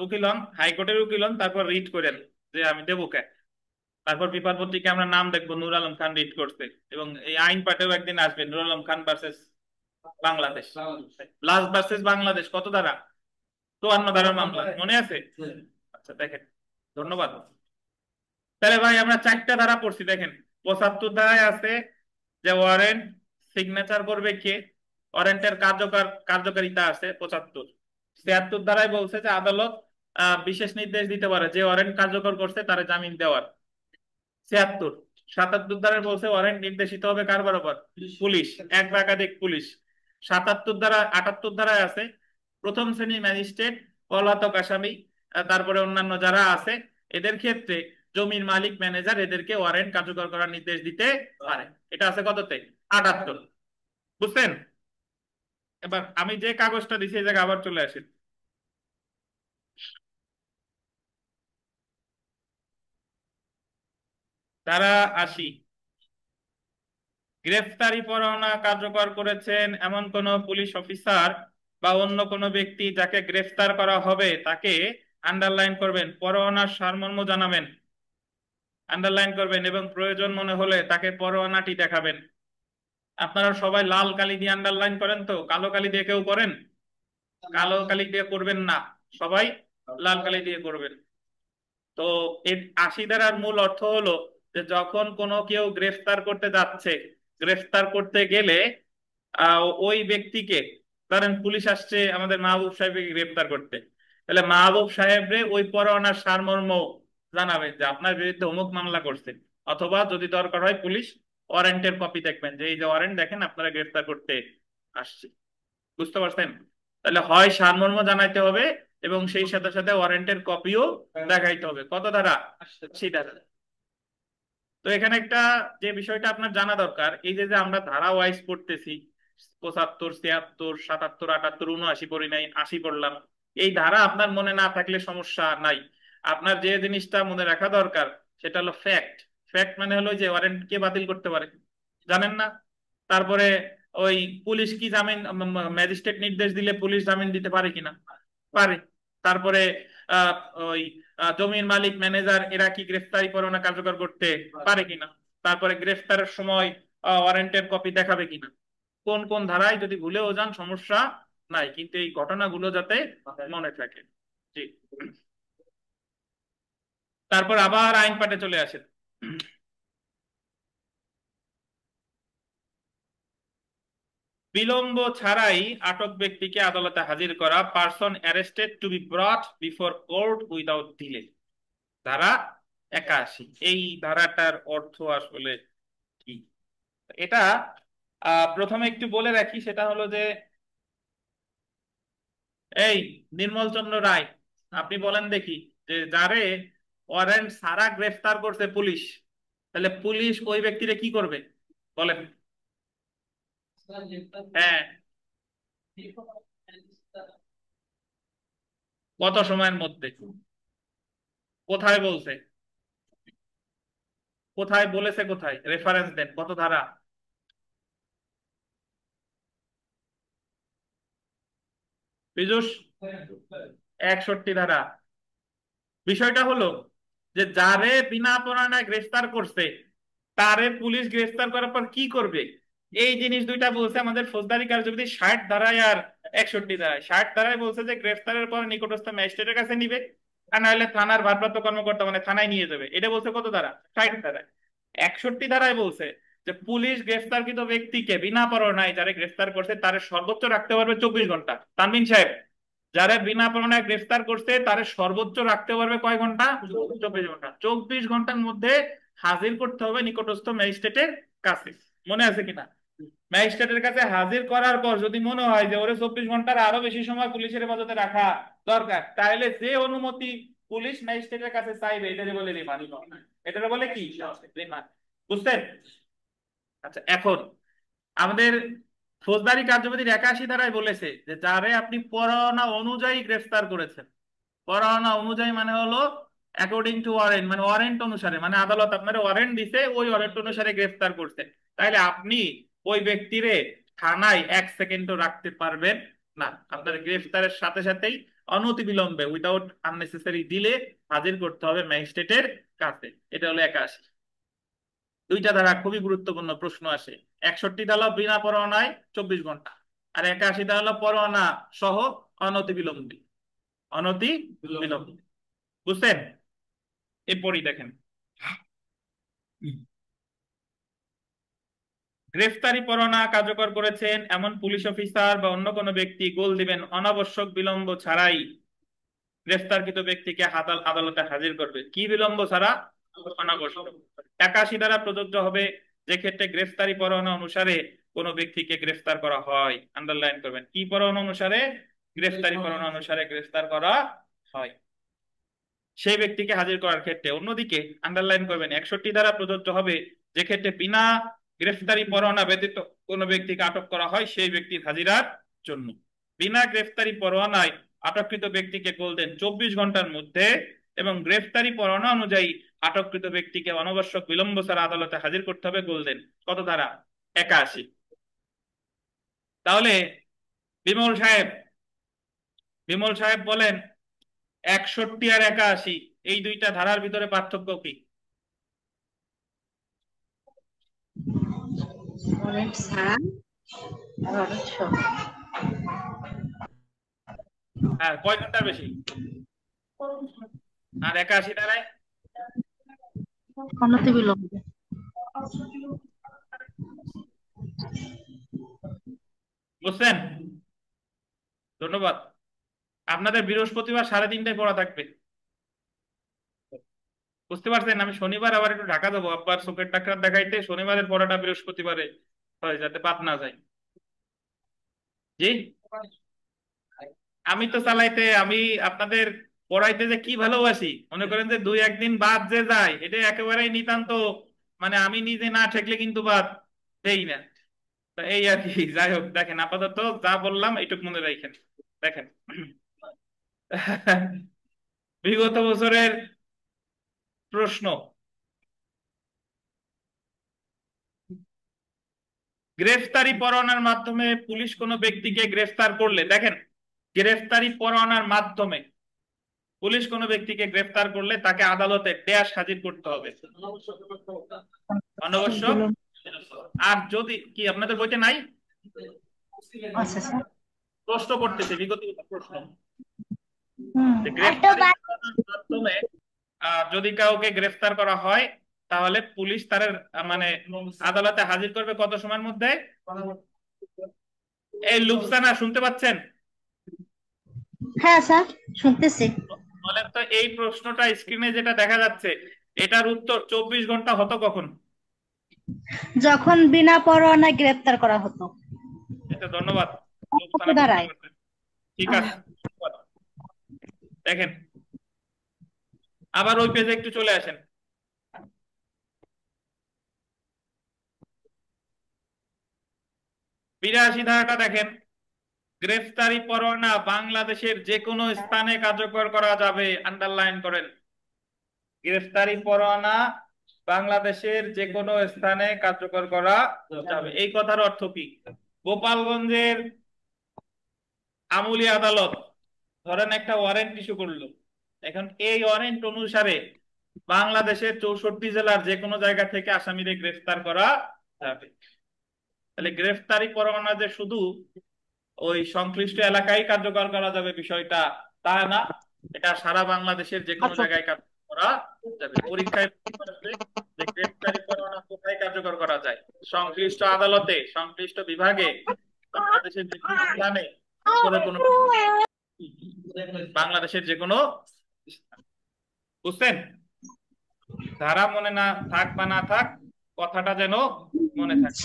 উকিল হন, হাইকোর্টের উকিল হন, তারপর রিট করেন যে আমি দেবো কে। তারপর পেপার পত্রিকা আমরা নাম দেখবো নূর আলম খান রিট করছে, এবং এই আইন পাঠেও একদিন আসবে Noor Alam Khan versus Bangladesh, last versus Bangladesh, কত ধারা? 54 ধারার মামলা, মনে আছে? আচ্ছা দেখেন, ধন্যবাদ। তাহলে ভাই আমরা 4টা ধারা পড়ছি, দেখেন। 75 ধারায় আছে যে ওয়ারেন্ট সিগনেচার করবে কে, ওয়ারেন্টের কার্যকারিতা আছে 75। 76 ধারায় বলছে যে আদালত বিশেষ নির্দেশ দিতে পারে যে ওয়ারেন্ট কার্যকর করছে তারে জামিন দেওয়ার। 76। 77 ধারায় বলছে ওয়ারেন্ট নির্দেশিত হবে কার বরাবর? পুলিশ, এক বা একাধিক পুলিশ। 77 ধারা 78 ধারায় আছে প্রথম শ্রেণীর ম্যাজিস্ট্রেট, পলাতক আসামি, তারপরে অন্যান্য যারা আছে, এদের ক্ষেত্রে জমির মালিক ম্যানেজার এদেরকে ওয়ারেন্ট কার্যকর করার নির্দেশ দিতে পারে। এটা আছে কততে? 78। বুঝছেন? এবার আমি যে কাগজটা দিছি এই জায়গায় আবার চলে আসি। তারা 80, গ্রেফতারি পরোয়ানা কার্যকর করেছেন এমন কোন পুলিশ অফিসার বা অন্য কোনো ব্যক্তি যাকে গ্রেফতার করা হবে তাকে আন্ডারলাইন করবেন, পরোয়ানার সারমর্ম জানাবেন, আন্ডারলাইন করবেন এবং প্রয়োজন মনে হলে তাকে পরোয়ানাটি দেখাবেন। আপনারা সবাই লাল কালি দিয়ে আন্ডারলাইন করেন, তো কালো কালি দিয়ে কেউ করেন? কালো কালি দিয়ে করবেন না, সবাই লাল কালি দিয়ে করবেন। তো এর 80 ধারার মূল অর্থ হলো যে যখন কোনো কেউ গ্রেফতার করতে যাচ্ছে, গ্রেফতার করতে গেলে ওই ব্যক্তিকে, ধরেন পুলিশ আসছে আমাদের মাহবুব সাহেবকে গ্রেফতার করতে, তাহলে মাহবুব সাহেবরে ওই পরোয়ানার সারমর্ম জানাবেন যে আপনার বিরুদ্ধে অমুক মামলা করছে, অথবা যদি দরকার হয় পুলিশ ওয়ারেন্টের কপি দেখবেন যে এই যে ওয়ারেন্ট দেখেন আপনারা গ্রেফতার করতে আসছে। বুঝতে পারছেন? তাহলে হয় সারমর্ম জানাইতে হবে এবং সেই সাথে সাথে ওয়ারেন্টের কপিও দেখাইতে হবে। কত ধারা? 80 ধারা। তো এখানে একটা যে বিষয়টা আপনার জানা দরকার, এই যে যে আমরা ধারা ওয়াইজ পড়তেছি, 75, 76, 77, 78, 79 পড়ি নাই, 80 পড়লাম, এই ধারা আপনার মনে না থাকলে সমস্যা নাই। আপনার যে জিনিসটা মনে রাখা দরকার সেটা হলো ফ্যাক্ট। ফ্যাক্ট মানে হলো যে ওয়ারেন্ট কে বাতিল করতে পারে জানেন না? তারপরে ওই পুলিশ কি জামিন, ম্যাজিস্ট্রেট নির্দেশ দিলে পুলিশ জামিন দিতে পারে কিনা? পারে। তারপরে আহ ওই জমির মালিক ম্যানেজার এরা কি গ্রেফতারি পরোয়ানা কার্যকর করতে পারে কিনা? তারপরে গ্রেফতারের সময় ওয়ারেন্টের কপি দেখাবে কিনা? কোন কোন ধারায় যদি ভুলেও যান সমস্যা নাই, কিন্তু এই ঘটনাগুলো যাতে মনে থাকে। জি। তারপর আবার আইন পাঠে চলে আসেন। বিলম্ব ছাড়াই আটক ব্যক্তিকে আদালতে হাজির করা, person arrested to be brought before court without delay, ধারা 81। এই ধারাটার অর্থ আসলে কি? এটা প্রথমে একটু বলে রাখি, সেটা হলো যে এই নির্মল চন্দ্র রায়, আপনি বলেন দেখি যে যারে ওয়ারেন্ট ছাড়া গ্রেফতার করছে পুলিশ, তাহলে পুলিশ ওই ব্যক্তিরে কি করবে বলেন? হ্যাঁ, কত সময়ের মধ্যে? কোথায় বলছে? কোথায় বলেছে? কোথায় রেফারেন্স দেন, কত ধারা? পীযূষ? 61 ধারা। বিষয়টা হলো যে যারে বিনা পরোয়ানায় গ্রেফতার করছে তারে পুলিশ গ্রেফতার করার পর কি করবে, এই জিনিস দুইটা বলছে আমাদের ফৌজদারি কার্যবিধি 60 ধারায় আর 61 ধারায়। 60 ধারায় বলছে যে গ্রেফতারের পর নিকটস্থ ম্যাজিস্ট্রেটের কাছে নিবে, আর নাহলে থানার ভারপ্রাপ্ত কর্মকর্তা মানে থানায় নিয়ে যাবে। এটা বলছে কত ধারা? 60 ধারায়। 61 ধারায় বলছে যে পুলিশ গ্রেফতারকৃত ব্যক্তিকে বিনা পরোয়ানায় যারা গ্রেফতার করছে তার সর্বোচ্চ রাখতে পারবে 24 ঘন্টা। তানভীর সাহেব, যারা বিনা পরোয়ানায় গ্রেফতার করছে তার সর্বোচ্চ রাখতে পারবে কয় ঘন্টা? 24 ঘন্টা। 24 ঘন্টার মধ্যে হাজির করতে হবে নিকটস্থ ম্যাজিস্ট্রেটের কাছে। মনে আছে কিনা? ম্যাজিস্ট্রেটের কাছে হাজির করার পর যদি মনে হয় যে ওরে 24 ঘন্টার আরো বেশি সময় পুলিশের হেফাজতে রাখা দরকার, তাহলে যে অনুমতি পুলিশ ম্যাজিস্ট্রেটের কাছে চাইবে এটাকে বলে রিমান্ড। এটাকে বলে কি? রিমান্ড। বুঝছেন? আচ্ছা, এখন আমাদের ফৌজদারি কার্যবিধির 81 ধারায় বলেছে যে যারে আপনি পরোয়ানা অনুযায়ী গ্রেফতার করেছেন, পরোয়ানা অনুযায়ী মানে হলো অ্যাকর্ডিং টু ওয়ারেন্ট, মানে ওয়ারেন্ট অনুসারে, মানে আদালত আপনার ওয়ারেন্ট দিছে ওই ওয়ারেন্ট অনুসারে গ্রেফতার করছে, তাইলে আপনি ওই ব্যক্তিরে থানায় 1 সেকেন্ডও রাখতে পারবেন না। আপনার গ্রেফতারের সাথে সাথেই অনতিবিলম্বে উইদাউট আননেসেসারি ডিলে হাজির করতে হবে ম্যাজিস্ট্রেটের কাছে। এটা হলো 81। দুইটা ধারা খুবই গুরুত্বপূর্ণ প্রশ্ন আসে। 61 ধারা বিনা পরোয়ানায় 24 ঘন্টা, আর 81 ধারা হলো পরোয়ানা সহ অনতি বিলম্বে, অনতি বিলম্বে। বুঝছেন? এরপরই দেখেন, গ্রেফতারি পরোয়ানা কার্যকর করেছেন এমন পুলিশ অফিসার বা অন্য কোনো ব্যক্তি গোল দিবেন অনাবশ্যক বিলম্ব ছাড়াই গ্রেফতারকৃত ব্যক্তিকে আদালতে হাজির করবে। কি বিলম্ব ছাড়া? অনাবশ্যক। 81 দ্বারা প্রযোজ্য হবে যে ক্ষেত্রে গ্রেফতারি পরোয়ানা অনুসারে কোনো ব্যক্তিকে গ্রেফতার করা হয়। আন্ডারলাইন করবেন, কি পরোয়ানা অনুসারে? গ্রেফতারি পরোয়ানা অনুসারে গ্রেফতার করা হয়। সেই ব্যক্তিকে হাজির করার ক্ষেত্রে। অন্যদিকে আন্ডারলাইন করবেন 61 ধারা প্রযোজ্য হবে যে ক্ষেত্রে বিনা গ্রেফতারি পরোয়ানা ব্যতীত কোনো ব্যক্তিকে আটক করা হয় সেই ব্যক্তির হাজিরার জন্য। বিনা গ্রেফতারি পরোয়ানায় আটককৃত ব্যক্তিকে গোল্ডেন 24 ঘন্টার মধ্যে এবং গ্রেফতারি পরোয়ানা অনুযায়ী আটককৃত ব্যক্তিকে অনাবশ্যক বিলম্ব ছাড়া আদালতে হাজির করতে হবে গোল্ডেন কত ধারা 81। তাহলে বিমল সাহেব বিমল সাহেব বলেন 61 আর 81 এই দুইটা ধারার ভিতরে পার্থক্য কি? ওয়ারেন্ট ছাড়া আর ওয়ারেন্ট সহ হ্যাঁ, কয় ঘন্টার বেশি? আর 81 ধারায় অনতি বিলম্বে। বুঝছেন? ধন্যবাদ। আপনাদের বৃহস্পতিবার 3:30টায় পড়া থাকবে, বুঝতে পারছেন? আমি শনিবার আবার একটু ঢাকা যাবো আব্বার চোখের ডাক্তার দেখাইতে, শনিবারের পড়াটা বৃহস্পতিবারে হয় যাতে বাদ না যায়। জি, আমি তো চালাইতে, আমি আপনাদের পড়াইতে যে কি ভালোবাসি, মনে করেন যে 2-1 দিন বাদ যে যায় এটা একেবারেই নিতান্ত, মানে আমি নিজে না ঠেকলে কিন্তু বাদ দেই না। তো এই আর কি। যাই হোক, দেখেন আপাতত যা বললাম এইটুকু মনে রাখেন। দেখেন বিগত বছরের প্রশ্ন, গ্রেফতারি পরোয়ানার মাধ্যমে পুলিশ কোনো ব্যক্তিকে গ্রেফতার করলে, দেখেন গ্রেফতারি পরোয়ানার মাধ্যমে পুলিশ কোনো ব্যক্তিকে গ্রেফতার করলে তাকে আদালতে ড্যাশ হাজির করতে হবে, অনাবশ্যক। আর যদি কি আপনাদের বইতে নাই? আচ্ছা স্যার। প্রশ্ন করতেছে বিগত প্রশ্ন যে একটা গ্রেফতারি পরোয়ানার মাধ্যমে যদি কাউকে গ্রেফতার করা হয় তাহলে পুলিশ তার মানে আদালতে হাজির করবে কত সময়ের মধ্যে? এই লুকসানা শুনতে পাচ্ছেন? হ্যাঁ স্যার, শুনতেছি। বলেন তো, এই প্রশ্নটা স্ক্রিনে যেটা দেখা যাচ্ছে এটার উত্তর 24 ঘন্টা হতো কখন? যখন বিনা পরোয়ানায় গ্রেফতার করা হতো। এটা ধন্যবাদ লুকসানা, কত ধারায়? বুঝতে পারছেন। ঠিক আছে, ধন্যবাদ। দেখেন আবার ওই পেজে একটু চলে আসেন। 82 ধারাটা দেখেন, গ্রেফতারি পরোয়ানা বাংলাদেশের যে কোনো স্থানে কার্যকর করা যাবে। আন্ডারলাইন করেন, গ্রেফতারি পরোয়ানা বাংলাদেশের যে কোনো স্থানে কার্যকর করা যাবে। এই কথার অর্থ কি? গোপালগঞ্জের আমুলি আদালত ধরেন একটা ওয়ারেন্ট ইস্যু করলো, এখন এই ওয়ারেন্ট অনুসারে বাংলাদেশের 64 জেলার যে কোনো জায়গা থেকে আসামিদের গ্রেফতার করা যাবে। তাহলে গ্রেফতারি পরোয়ানা যে শুধু ওই সংশ্লিষ্ট এলাকায় কার্যকর করা যাবে বিষয়টা তা না, এটা সারা বাংলাদেশের যে কোনো আচ্ছা। জায়গায় কার্যকর করা যাবে। পরীক্ষায় প্রশ্ন আসবে যে গ্রেফতারি পরোয়ানা কোথায় কার্যকর করা যায়? সংশ্লিষ্ট আদালতে, সংশ্লিষ্ট বিভাগে, বাংলাদেশের যে কোনো স্থানে, কোনো কোনো বাংলাদেশের যে কোনো স্থানে। বুঝছেন? ধারা মনে না থাক বা না থাক, কথাটা যেন মনে থাকে।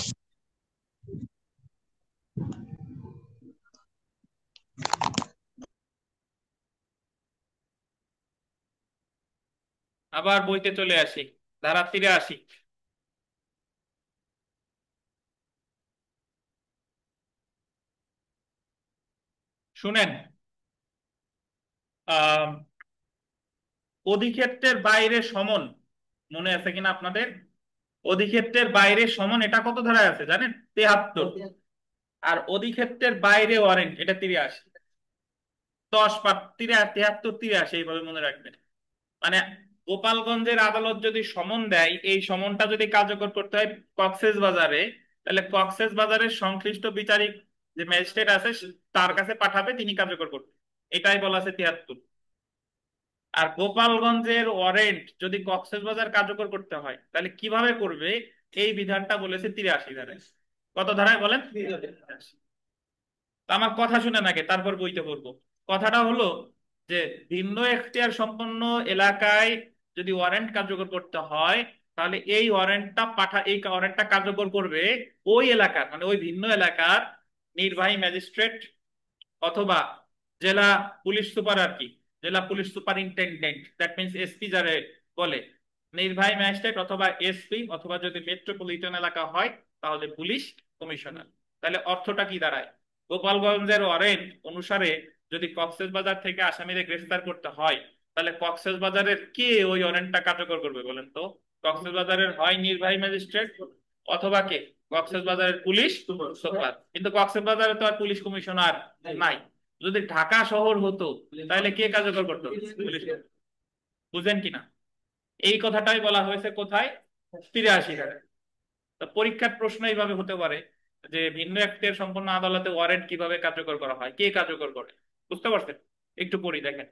আবার বইতে চলে আসি, ধারা 83। শুনেন, আহ অধিক্ষেত্রের বাইরে সমন, মনে আছে কিনা আপনাদের? অধিক্ষেত্রের বাইরে সমন এটা কত ধারায় আছে জানেন? 73। আর অধিক্ষেত্রের বাইরে ওয়ারেন্ট এটা 83। 73 83 এইভাবে মনে রাখবেন। মানে গোপালগঞ্জের আদালত যদি সমন দেয়, এই সমনটা যদি কার্যকর করতে হয় কক্সেস বাজারে, তাহলে কক্সেস বাজারের সংশ্লিষ্ট বিচারিক যে ম্যাজিস্ট্রেট আছে তার কাছে পাঠাবে, তিনি কার্যকর করবে। এটাই বলা আছে 73। আর গোপালগঞ্জের ওয়ারেন্ট যদি কক্সবাজার কার্যকর করতে হয় তাহলে কিভাবে করবে, এই বিধানটা বলেছে 83 ধারায়। কত ধারায় বলেন? 83। তো আমার কথা শুনে নাকি তারপর বইতে পড়বো। কথাটা হলো যে ভিন্ন এখতিয়ার সম্পন্ন এলাকায় যদি ওয়ারেন্ট কার্যকর করতে হয় তাহলে এই ওয়ারেন্টটা কার্যকর করবে ওই এলাকার, মানে ওই ভিন্ন এলাকার নির্বাহী ম্যাজিস্ট্রেট অথবা জেলা পুলিশ সুপার আর কি, জেলা police superintendent, that means SP যারে বলে, নির্বাহী ম্যাজিস্ট্রেট অথবা এসপি, অথবা যদি মেট্রোপলিটন এলাকা হয় তাহলে পুলিশ কমিশনার। তাহলে অর্থটা কি দাঁড়ায়? গোপালগঞ্জের ওয়ারেন্ট অনুসারে যদি কক্সবাজার থেকে আসামিদের গ্রেফতার করতে হয়, তাহলে কক্সবাজারের কে ওই ওয়ারেন্টটা কার্যকর করবে বলেন তো? কক্সবাজারের হয় নির্বাহী ম্যাজিস্ট্রেট অথবা কে? কক্সবাজারের পুলিশ সুপার। কিন্তু কক্সবাজারে তো আর পুলিশ কমিশনার নাই। যদি ঢাকা শহর হতো তাহলে কে কার্যকর করতো? পুলিশ। বুঝেন কিনা? এই কথাটাই বলা হয়েছে কোথায়? 83 ধারায়। তো পরীক্ষার প্রশ্ন এইভাবে হতে পারে যে ভিন্ন এখতিয়ার সম্পন্ন আদালতে ওয়ারেন্ট কিভাবে কার্যকর করা হয়, কে কার্যকর করে। বুঝতে পারছেন? একটু পড়ি দেখেন।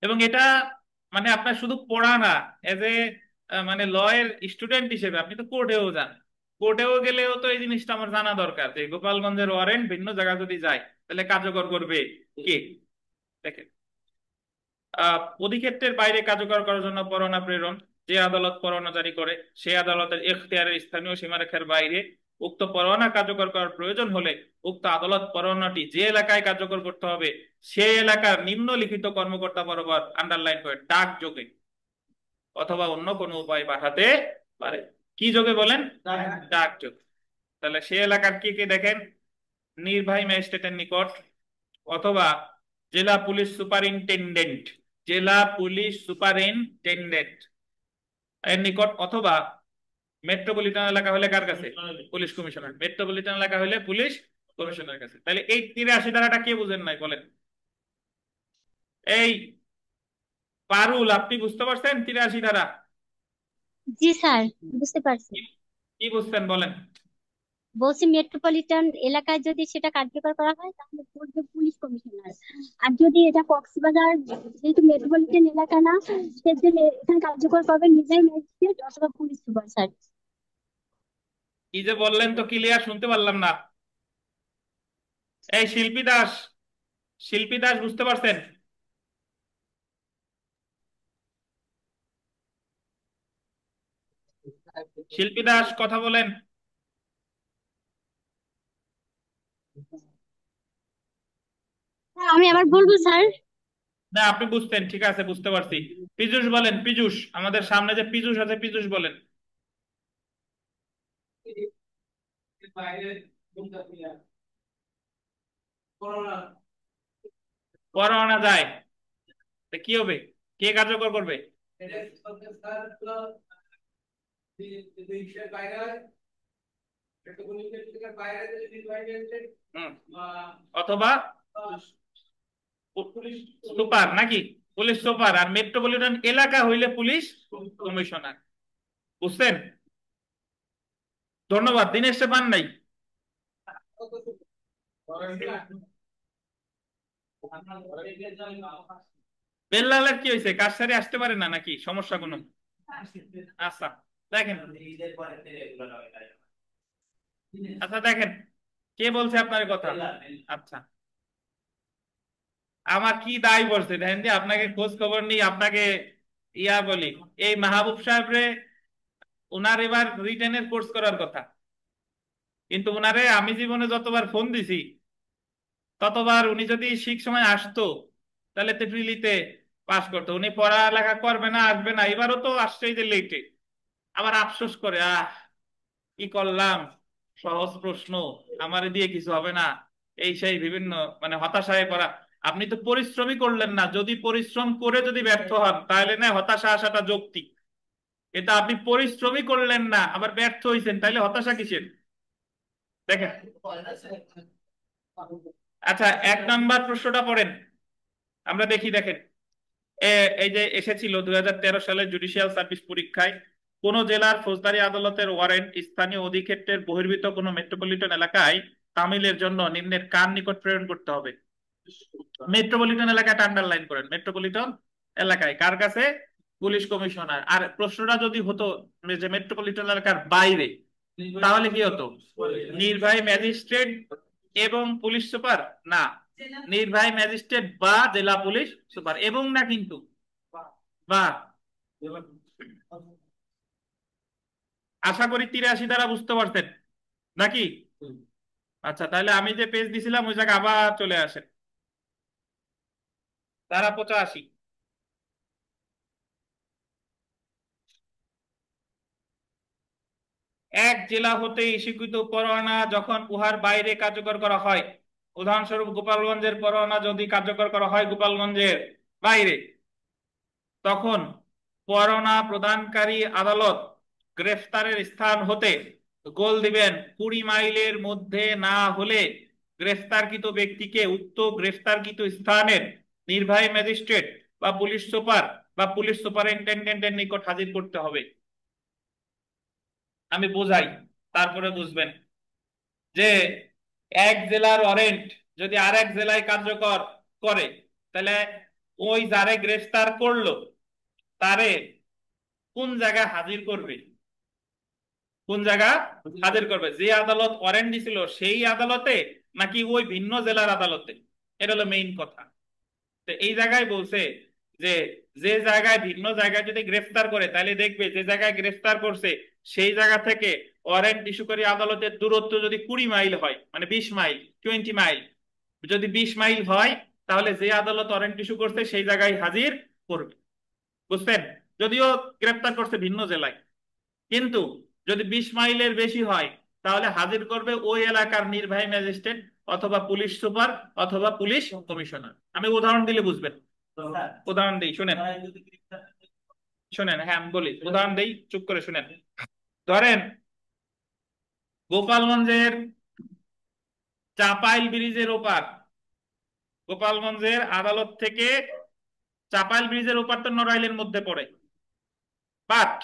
এবং এটা মানে আপনার শুধু পড়া না, এজ এ মানে লয়ের স্টুডেন্ট হিসেবে আপনি তো কোর্টেও যান, কোর্টেও গেলেও তো এই জিনিসটা আমার জানা দরকার যে গোপালগঞ্জের ওয়ারেন্ট ভিন্ন জায়গা যদি যায় তাহলে কার্যকর করবে কে। দেখেন, অধিক্ষেত্রের বাইরে কার্যকর করার জন্য পরোয়ানা প্রেরণ। যে আদালত পরোয়ানা জারি করে সে আদালতের এখতিয়ারের স্থানীয় সীমারেখার বাইরে উক্ত পরোয়ানা কার্যকর করার প্রয়োজন হলে উক্ত আদালত পরোয়ানাটি যে এলাকায় কার্যকর করতে হবে সে এলাকার নিম্নলিখিত কর্মকর্তা বরাবর আন্ডারলাইন করে ডাক যোগে অথবা অন্য কোনো উপায় পাঠাতে পারে। কি যোগে বলেন? ডাক যোগে। তাহলে সে এলাকার কি কি দেখেন? নির্বাহী ম্যাজিস্ট্রেটের নিকট অথবা জেলা পুলিশ সুপারিনটেন্ডেন্ট, জেলা পুলিশ সুপারিনটেন্ডেন্ট এর নিকট, অথবা মেট্রোপলিটন এলাকা হলে কার কাছে? Police commissioner. মেট্রোপলিটন এলাকা হলে পুলিশ কমিশনারের কাছে। তাহলে এই 83 ধারাটা কে বুঝেন নাই বলেন? এই পারুল, আপনি বুঝতে পারছেন 83 ধারা? জি স্যার, বুঝতে পারছি। কি কি বুঝছেন বলেন? বলছি মেট্রোপলিটন এলাকায় যদি সেটা কার্যকর করা হয় তাহলে করবে পুলিশ কমিশনার। আর যদি এটা কক্সবাজার যেহেতু মেট্রোপলিটন এলাকা না, সেজন্য এখানে কার্যকর করবে নির্বাহী ম্যাজিস্ট্রেট অথবা পুলিশ সুপার স্যার। কি যে বললেন তো ক্লিয়ার শুনতে পারলাম না। এই শিল্পী দাস, শিল্পী দাস বুঝতে পারছেন? শিল্পী দাস কথা বলেন। আমি আবার বলবো স্যার। না আপনি বুঝতেন, ঠিক আছে বুঝতে পারছি। পীযূষ বলেন, পীযূষ, আমাদের সামনে যে পীযূষ আছে পীযূষ বলেন। পরোয়ানা যায় তা কি হবে? কে কার্যকর করবে? হুম, অথবা সুপার নাকি? Police super. আর মেট্রোপলিটন এলাকা হইলে পুলিশ কমিশনার। বুঝছেন? ধন্যবাদ। দিনেশ পান নাই? বেল্লালের কি হয়েছে? কাজ সারে আসতে পারে না নাকি? সমস্যা কোনো? আচ্ছা দেখেন, আচ্ছা দেখেন কে বলছে আপনার কথা। আচ্ছা, আমার কি দায় পড়ছে দেখেন যে আপনাকে খোঁজ খবর নিই, আপনাকে ইয়া বলি। এই মাহবুব সাহেব রে, উনার এবার রিটেনের কোর্স করার কথা, কিন্তু উনারে আমি জীবনে যতবার ফোন দিছি ততবার উনি যদি ঠিক সময় আসতো তাহলে তো প্রিলিতে পাস করতো। উনি পড়ালেখা করবে না, আসবে না। এবারও তো আসছেই যে লেটে, আবার আফসোস করে কি করলাম, সহজ প্রশ্ন, আমার দিয়ে কিছু হবে না, এই সেই বিভিন্ন মানে হতাশায় পড়া। আপনি তো পরিশ্রমই করলেন না। যদি পরিশ্রম করে যদি ব্যর্থ হন তাহলে না হতাশা আসাটা যৌক্তিক। এটা আপনি পরিশ্রমই করলেন না আবার ব্যর্থ হয়েছেন, তাহলে হতাশা কিসের? দেখেন, আচ্ছা 1 নম্বর প্রশ্নটা পড়েন, আমরা দেখি। দেখেন, এই যে এসেছিল 2013 সালের জুডিশিয়াল সার্ভিস পরীক্ষায়, কোন জেলার ফৌজদারি আদালতের ওয়ারেন্ট স্থানীয় অধিক্ষেত্রের বহির্ভূত কোনো মেট্রোপলিটন এলাকায় তামিলের জন্য নিম্নের কার নিকট প্রেরণ করতে হবে? মেট্রোপলিটন এলাকাটা আন্ডারলাইন করেন। মেট্রোপলিটন এলাকায় কার কাছে? Police commissioner. আর প্রশ্নটা যদি হতো যে মেট্রোপলিটন এলাকার বাইরে, তাহলে কি হতো? নির্বাহী ম্যাজিস্ট্রেট এবং পুলিশ সুপার? না, নির্বাহী ম্যাজিস্ট্রেট বা জেলা পুলিশ সুপার। এবং না কিন্তু, বা। আশা করি 83 দ্বারা বুঝতে পারছেন নাকি? আচ্ছা তাহলে আমি যে পেজ দিছিলাম ওই জায়গায় আবার চলে আসেন। ধারা 85। এক জেলা হতে ইস্যুকৃত পরোয়ানা যখন উহার বাইরে কার্যকর করা হয়, উদাহরণস্বরূপ গোপালগঞ্জের পরোয়ানা যদি কার্যকর করা হয় গোপালগঞ্জের বাইরে, তখন পরোয়ানা প্রদানকারী আদালত গ্রেফতারের স্থান হতে গোল দিবেন 20 মাইলের মধ্যে না হলে গ্রেফতারকৃত ব্যক্তিকে উক্ত গ্রেফতারকৃত স্থানের নির্বাহী ম্যাজিস্ট্রেট বা পুলিশ সুপার বা পুলিশ সুপারিনটেন্ডেন্টের নিকট হাজির করতে হবে। আমি বোঝাই, তারপরে বুঝবেন। যে এক জেলার ওয়ারেন্ট যদি আরেক জেলায় কার্যকর করে, তাহলে ওই যারে গ্রেফতার করলো তারে কোন জায়গায় হাজির করবে, কোন জায়গা হাজির করবে, যে আদালত ওয়ারেন্ট দিছিল সেই আদালতে নাকি ওই ভিন্ন জেলার আদালতে, এটা হলো মেইন কথা। তো এই জায়গায় বলছে যে যে জায়গায় ভিন্ন জায়গায় যদি গ্রেফতার করে, তাহলে দেখবে যে জায়গায় গ্রেফতার করছে সেই জায়গা থেকে ওয়ারেন্ট ইস্যুকারী আদালতের দূরত্ব যদি 20 মাইল হয়, মানে 20 মাইল, 20 মাইল, যদি 20 মাইল হয়, তাহলে যে আদালত ওয়ারেন্ট ইস্যু করছে সেই জায়গায় হাজির করবে। বুঝছেন? যদিও গ্রেফতার করছে ভিন্ন জেলায়, কিন্তু যদি 20 মাইলের বেশি হয় তাহলে হাজির করবে ওই এলাকার নির্বাহী ম্যাজিস্ট্রেট অথবা পুলিশ সুপার অথবা পুলিশ কমিশনার। আমি উদাহরণ দিলে বুঝবেন। উদাহরণ দিই, শুনেন শুনেন, হ্যাঁ আমি বলি, উদাহরণ দিই, চুপ করে শুনেন। ধরেন গোপালগঞ্জের চাপাইল ব্রিজের ওপার, গোপালগঞ্জের আদালত থেকে চাপাইল ব্রিজের ওপার তো নড়াইলের মধ্যে পড়ে, বাট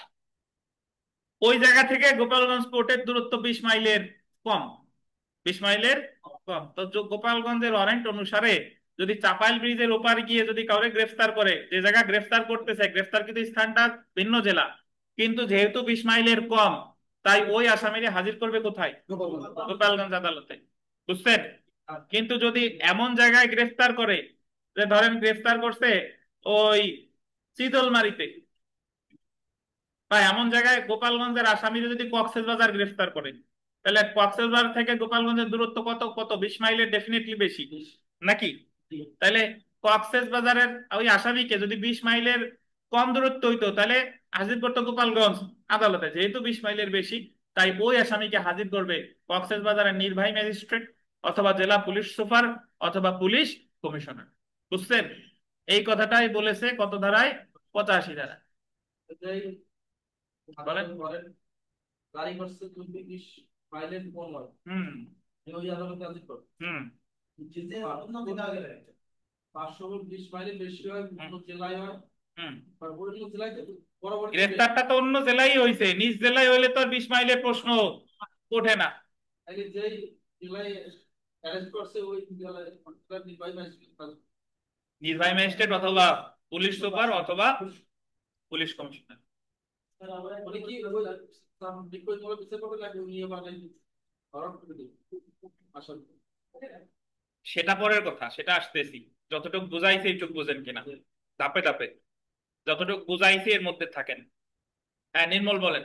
ওই জায়গা থেকে গোপালগঞ্জ কোর্টের দূরত্ব 20 মাইলের কম, 20 মাইলের কম। তো গোপালগঞ্জের ওয়ারেন্ট অনুসারে যদি চাপাইল ব্রিজের ওপার গিয়ে যদি কাউরে গ্রেফতার করে, যে জায়গা গ্রেফতার করতেছে গ্রেফতারকৃত স্থানটা ভিন্ন জেলা, কিন্তু যেহেতু 20 মাইলের কম, তাই ওই আসামিরে হাজির করবে কোথায়? গোপালগঞ্জ আদালতে। বুঝছেন? কিন্তু যদি এমন জায়গায় গ্রেফতার করে, যে ধরেন গ্রেফতার করছে ওই চিতলমারিতে, বা এমন জায়গায় গোপালগঞ্জের আসামিরা যদি কক্সবাজার গ্রেফতার করে, তাহলে কক্সবাজার থেকে গোপালগঞ্জের দূরত্ব কত কত 20 মাইলের ডেফিনেটলি বেশি নাকি? তাহলে কক্সবাজারের ওই আসামিকে যদি 20 মাইলের কম দূরত্ব হইতো, তাহলে হাজির করতো গোপালগঞ্জ আদালতে। যেহেতু 20 মাইলের বেশি, তাই ওই আসামিকে হাজির করবে কক্সবাজারের নির্বাহী ম্যাজিস্ট্রেট অথবা জেলা পুলিশ সুপার অথবা পুলিশ কমিশনার। বুঝছেন? এই কথাটাই বলেছে কত ধারায়? 85 ধারা। বলেন। গাড়ি করছে 20 মাইলের কম হয়, হুম ওই আদালতে হাজির করো। হুম 520 মাইলের বেশি হয়, অন্য জেলায় হয়, হুম আর অন্য জেলায় বরাবর গ্রেফতারটা তো অন্য জেলায় হয়েছে, নিজ জেলায় হইলে তো আর 20 মাইলের প্রশ্ন ওঠে না। আগে যেই জেলায় অ্যারেস্ট করছে ওই জেলায় নির্বাহী ম্যাজিস্ট্রেট, নির্বাহী ম্যাজিস্ট্রেট অথবা পুলিশ সুপার অথবা পুলিশ কমিশনার। মানে কি ওই বিপরীত মূলক বিচার করবে নাকি উনি মানে হরণ করে দিবে আসলে? সেটা পরের কথা, সেটা আসতেছি। যতটুকু বুঝাইছি এইটুকু বুঝেন কিনা, ধাপে ধাপে যতটুকু বুঝাইছি এর মধ্যে থাকেন। হ্যাঁ নির্মল বলেন।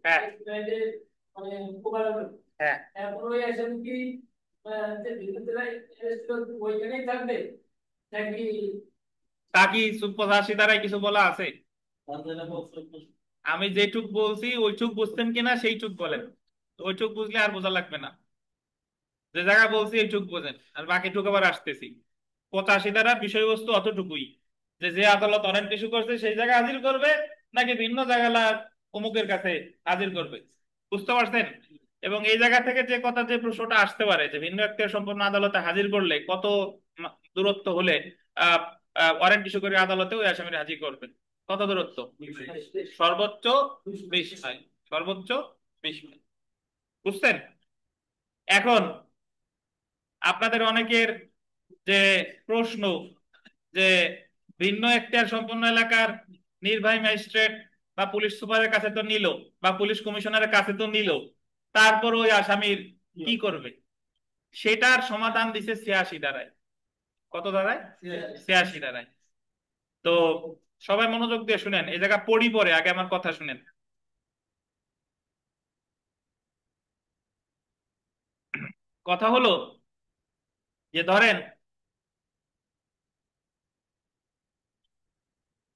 হ্যাঁ হ্যাঁ তা কি 85 দ্বারাই কিছু বলা আছে? আমি যেটুক বলছি ওইটুক বুঝতেন কিনা সেইটুক বলেন, ওইটুক বুঝলে আর বোঝা লাগবে না। যে জায়গা বলছি এইটুক বোঝেন, আর বাকিটুক আবার আসতেছি। 85 দ্বারা বিষয়বস্তু অতটুকুই, যে যে আদালত ওয়ারেন্ট ইস্যু করছে সেই জায়গায় হাজির করবে নাকি ভিন্ন জায়গায় অমুকের কাছে হাজির করবে। বুঝতে পারছেন? এবং এই জায়গা থেকে যে কথা, যে প্রশ্নটা আসতে পারে যে ভিন্ন এখতিয়ার সম্পন্ন আদালতে হাজির করলে কত দূরত্ব হলে আহ ওয়ারেন্ট ইস্যু করে আদালতে ওই আসামির হাজির করবে, কত দূরত্ব? সর্বোচ্চ 20 মাইল, সর্বোচ্চ 20 মাইল। বুঝছেন? এখন আপনাদের অনেকের যে প্রশ্ন, যে ভিন্ন এখতিয়ার সম্পন্ন এলাকার নির্বাহী ম্যাজিস্ট্রেট বা পুলিশ সুপারের কাছে তো নিল বা পুলিশ কমিশনারের কাছে তো নিল, তারপর ওই আসামির কি করবে, সেটার সমাধান দিছে 86 ধারায়। কত ধারায়? 86 ধারায়। তো সবাই মনোযোগ দিয়ে শুনেন, এই জায়গা পড়ি পরে, আগে আমার কথা শুনেন। কথা হলো যে ধরেন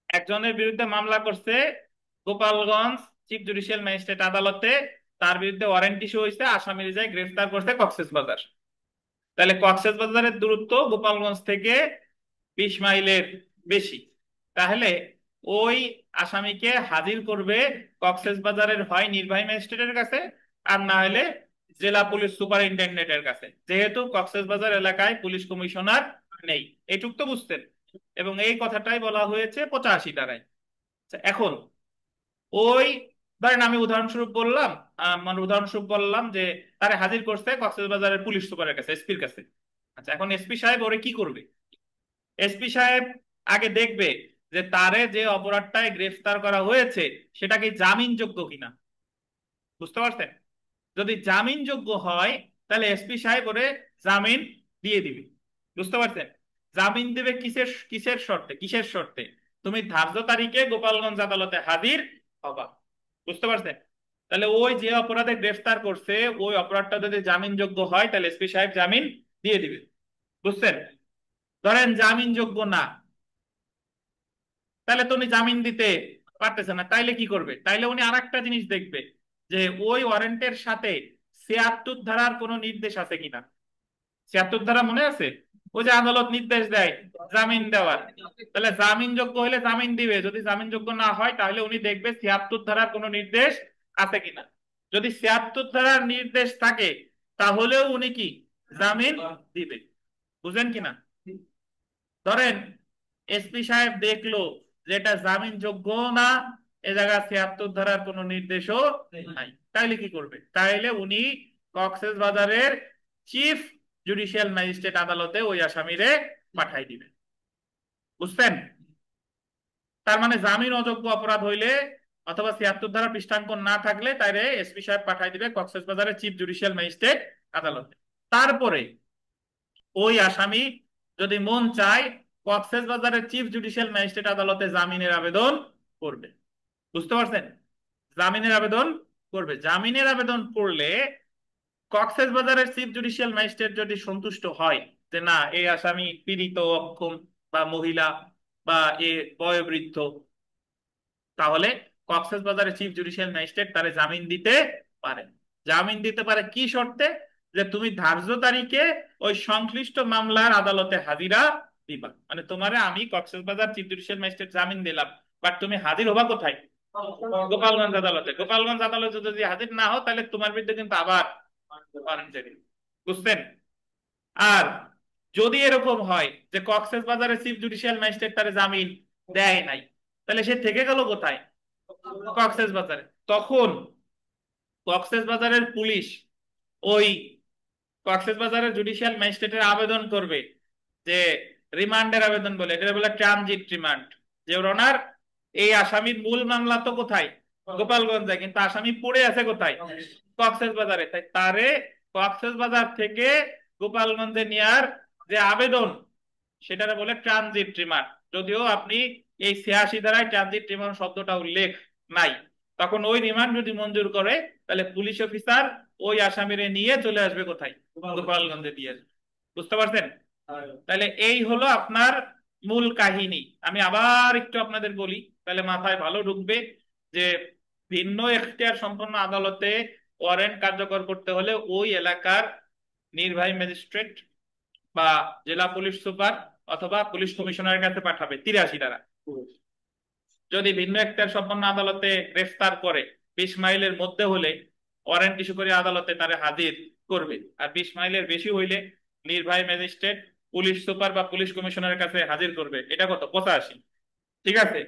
একজনের বিরুদ্ধে মামলা করছে গোপালগঞ্জ চিফ জুডিশিয়াল ম্যাজিস্ট্রেট আদালতে, তার বিরুদ্ধে ওয়ারেন্ট ইস্যু হয়েছে, আসামি যায় গ্রেফতার করছে কক্সবাজার। তাহলে কক্সবাজারের দূরত্ব গোপালগঞ্জ থেকে 20 মাইলের বেশি। তাহলে ওই আসামিকে হাজির করবে কক্সবাজারের হয় নির্বাহী ম্যাজিস্ট্রেটের কাছে, আর না হলে জেলা পুলিশ সুপারিনটেন্ডেন্টের কাছে, যেহেতু কক্সবাজার এলাকায় পুলিশ কমিশনার নেই। এইটুক তো বুঝতেন, এবং এই কথাটাই বলা হয়েছে 85 ধারায়। আচ্ছা, এখন ওই ধরেন আমি উদাহরণস্বরূপ বললাম, মানে উদাহরণস্বরূপ বললাম যে তারে হাজির করছে কক্সবাজারের পুলিশ সুপারের কাছে, এসপির কাছে। আচ্ছা, এখন এসপি সাহেব ওরে কি করবে? এসপি সাহেব আগে দেখবে যে তারে যে অপরাধটায় গ্রেফতার করা হয়েছে সেটা কি জামিনযোগ্য কিনা। বুঝতে পারছেন? যদি জামিনযোগ্য হয় তাহলে এসপি সাহেব ওরে জামিন দিয়ে দিবে। বুঝতে পারছেন? জামিন দিবে কিসের কিসের শর্তে, কিসের শর্তে? তুমি ধার্য তারিখে গোপালগঞ্জ আদালতে হাজির হবা। বুঝতে পারছেন? তাহলে ওই যে অপরাধে গ্রেফতার করছে ওই অপরাধটা যদি জামিনযোগ্য হয় তাহলে এসপি সাহেব জামিন দিয়ে দিবে। বুঝছেন? ধরেন জামিনযোগ্য না, তাহলে তো উনি জামিন দিতে পারতেছে না, তাইলে কি করবে? তাইলে উনি আরেকটা জিনিস দেখবে যে ওই ওয়ারেন্টের সাথে 76 ধারার কোনো নির্দেশ আছে কিনা। 76 ধারা মনে আছে? ওই যে আদালত নির্দেশ দেয় জামিন দেওয়ার, তাহলে জামিনযোগ্য হলে জামিন দিবে, যদি জামিনযোগ্য না হয় তাহলে উনি দেখবে 76 ধারার কোনো নির্দেশ আছে কিনা। যদি 76 ধারার নির্দেশ থাকে তাহলেও উনি কি জামিন দিবে। বুঝেন কিনা? ধরেন এসপি সাহেব দেখলো যে এটা জামিনযোগ্য না, এ জায়গায় 76 ধারার কোনো নির্দেশও নাই, তাইলে কি করবে? তাইলে উনি কক্সবাজারের চিফ জুডিশিয়াল ম্যাজিস্ট্রেট আদালতে ওই আসামিরে পাঠাই দিবে। বুঝছেন? তার মানে জামিন অযোগ্য অপরাধ হইলে অথবা 76 ধারা পৃষ্ঠাঙ্কন না থাকলে তাইলে এসপি সাহেব পাঠাই দিবে কক্সবাজারের চিফ জুডিশিয়াল ম্যাজিস্ট্রেট আদালতে। তারপরে ওই আসামি যদি মন চায় কক্সবাজারের চিফ জুডিশিয়াল ম্যাজিস্ট্রেট আদালতে জামিনের আবেদন করবে। বুঝতে পারছেন? জামিনের আবেদন করবে। জামিনের আবেদন করলে কক্সবাজারের চিফ জুডিশিয়াল ম্যাজিস্ট্রেট যদি সন্তুষ্ট হয় যে না এই আসামি পীড়িত, অক্ষম বা মহিলা বা এ বয়োবৃদ্ধ, তাহলে কক্সবাজারের চিফ জুডিশিয়াল ম্যাজিস্ট্রেট তারে জামিন দিতে পারে। জামিন দিতে পারে কি শর্তে? যে তুমি ধার্য তারিখে ওই সংশ্লিষ্ট মামলার আদালতে হাজিরা দিবা। মানে তোমারে আমি কক্সবাজার চিফ জুডিশিয়াল ম্যাজিস্ট্রেট জামিন দিলাম, বাট তুমি হাজির হবা কোথায়? গোপালগঞ্জ আদালতে। গোপালগঞ্জ আদালতে যদি হাজির না হও তাহলে তোমার বিরুদ্ধে কিন্তু আবার ওয়ারেন্ট জারি। বুঝছেন? আর যদি এরকম হয় যে কক্সবাজারের চিফ জুডিশিয়াল ম্যাজিস্ট্রেট তারে জামিন দেয় নাই, তাহলে সে থেকে গেল কোথায়? কক্সবাজারে। তখন কক্সবাজারের পুলিশ ওই কক্সবাজারের জুডিশিয়াল ম্যাজিস্ট্রেটের আবেদন করবে যে রিমান্ডের আবেদন, বলে এটা বলে ট্রানজিট রিমান্ড, যে ওনার এই আসামির মূল মামলা তো কোথায়? গোপালগঞ্জে, কিন্তু আসামি পড়ে আছে কোথায়? কক্সবাজারে। তাই তারে কক্সবাজার থেকে গোপালগঞ্জে নেয়ার যে আবেদন সেটারে বলে ট্রানজিট রিমান্ড। যদিও আপনি এই 86 ধারায় ট্রানজিট রিমান্ড শব্দটা উল্লেখ নাই, তখন ওই রিমান্ড যদি মঞ্জুর করে তাহলে পুলিশ অফিসার ওই আসামিরে নিয়ে চলে আসবে কোথায়? গোপালগঞ্জে দিয়ে আসবে। বুঝতে পারছেন? তাহলে এই হলো আপনার মূল কাহিনী। আমি আবার একটু আপনাদের বলি, তাহলে মাথায় ভালো ঢুকবে যে ভিন্ন এখতিয়ার সম্পন্ন আদালতে ওয়ারেন্ট কার্যকর করতে হলে ওই এলাকার নির্বাহী ম্যাজিস্ট্রেট বা জেলা পুলিশ সুপার অথবা পুলিশ কমিশনারের কাছে পাঠাবে 83 ধারা। যদি ভিন্ন এখতিয়ার সম্পন্ন আদালতে গ্রেফতার করে 20 মাইলের মধ্যে হলে ওয়ারেন্ট ইস্যু করে আদালতে তারে হাজির করবে, আর 20 মাইলের বেশি হইলে নির্বাহী ম্যাজিস্ট্রেট পুলিশ সুপার বা পুলিশ কমিশনারের কাছে হাজির করবে। এটা কত? 85। ঠিক আছে?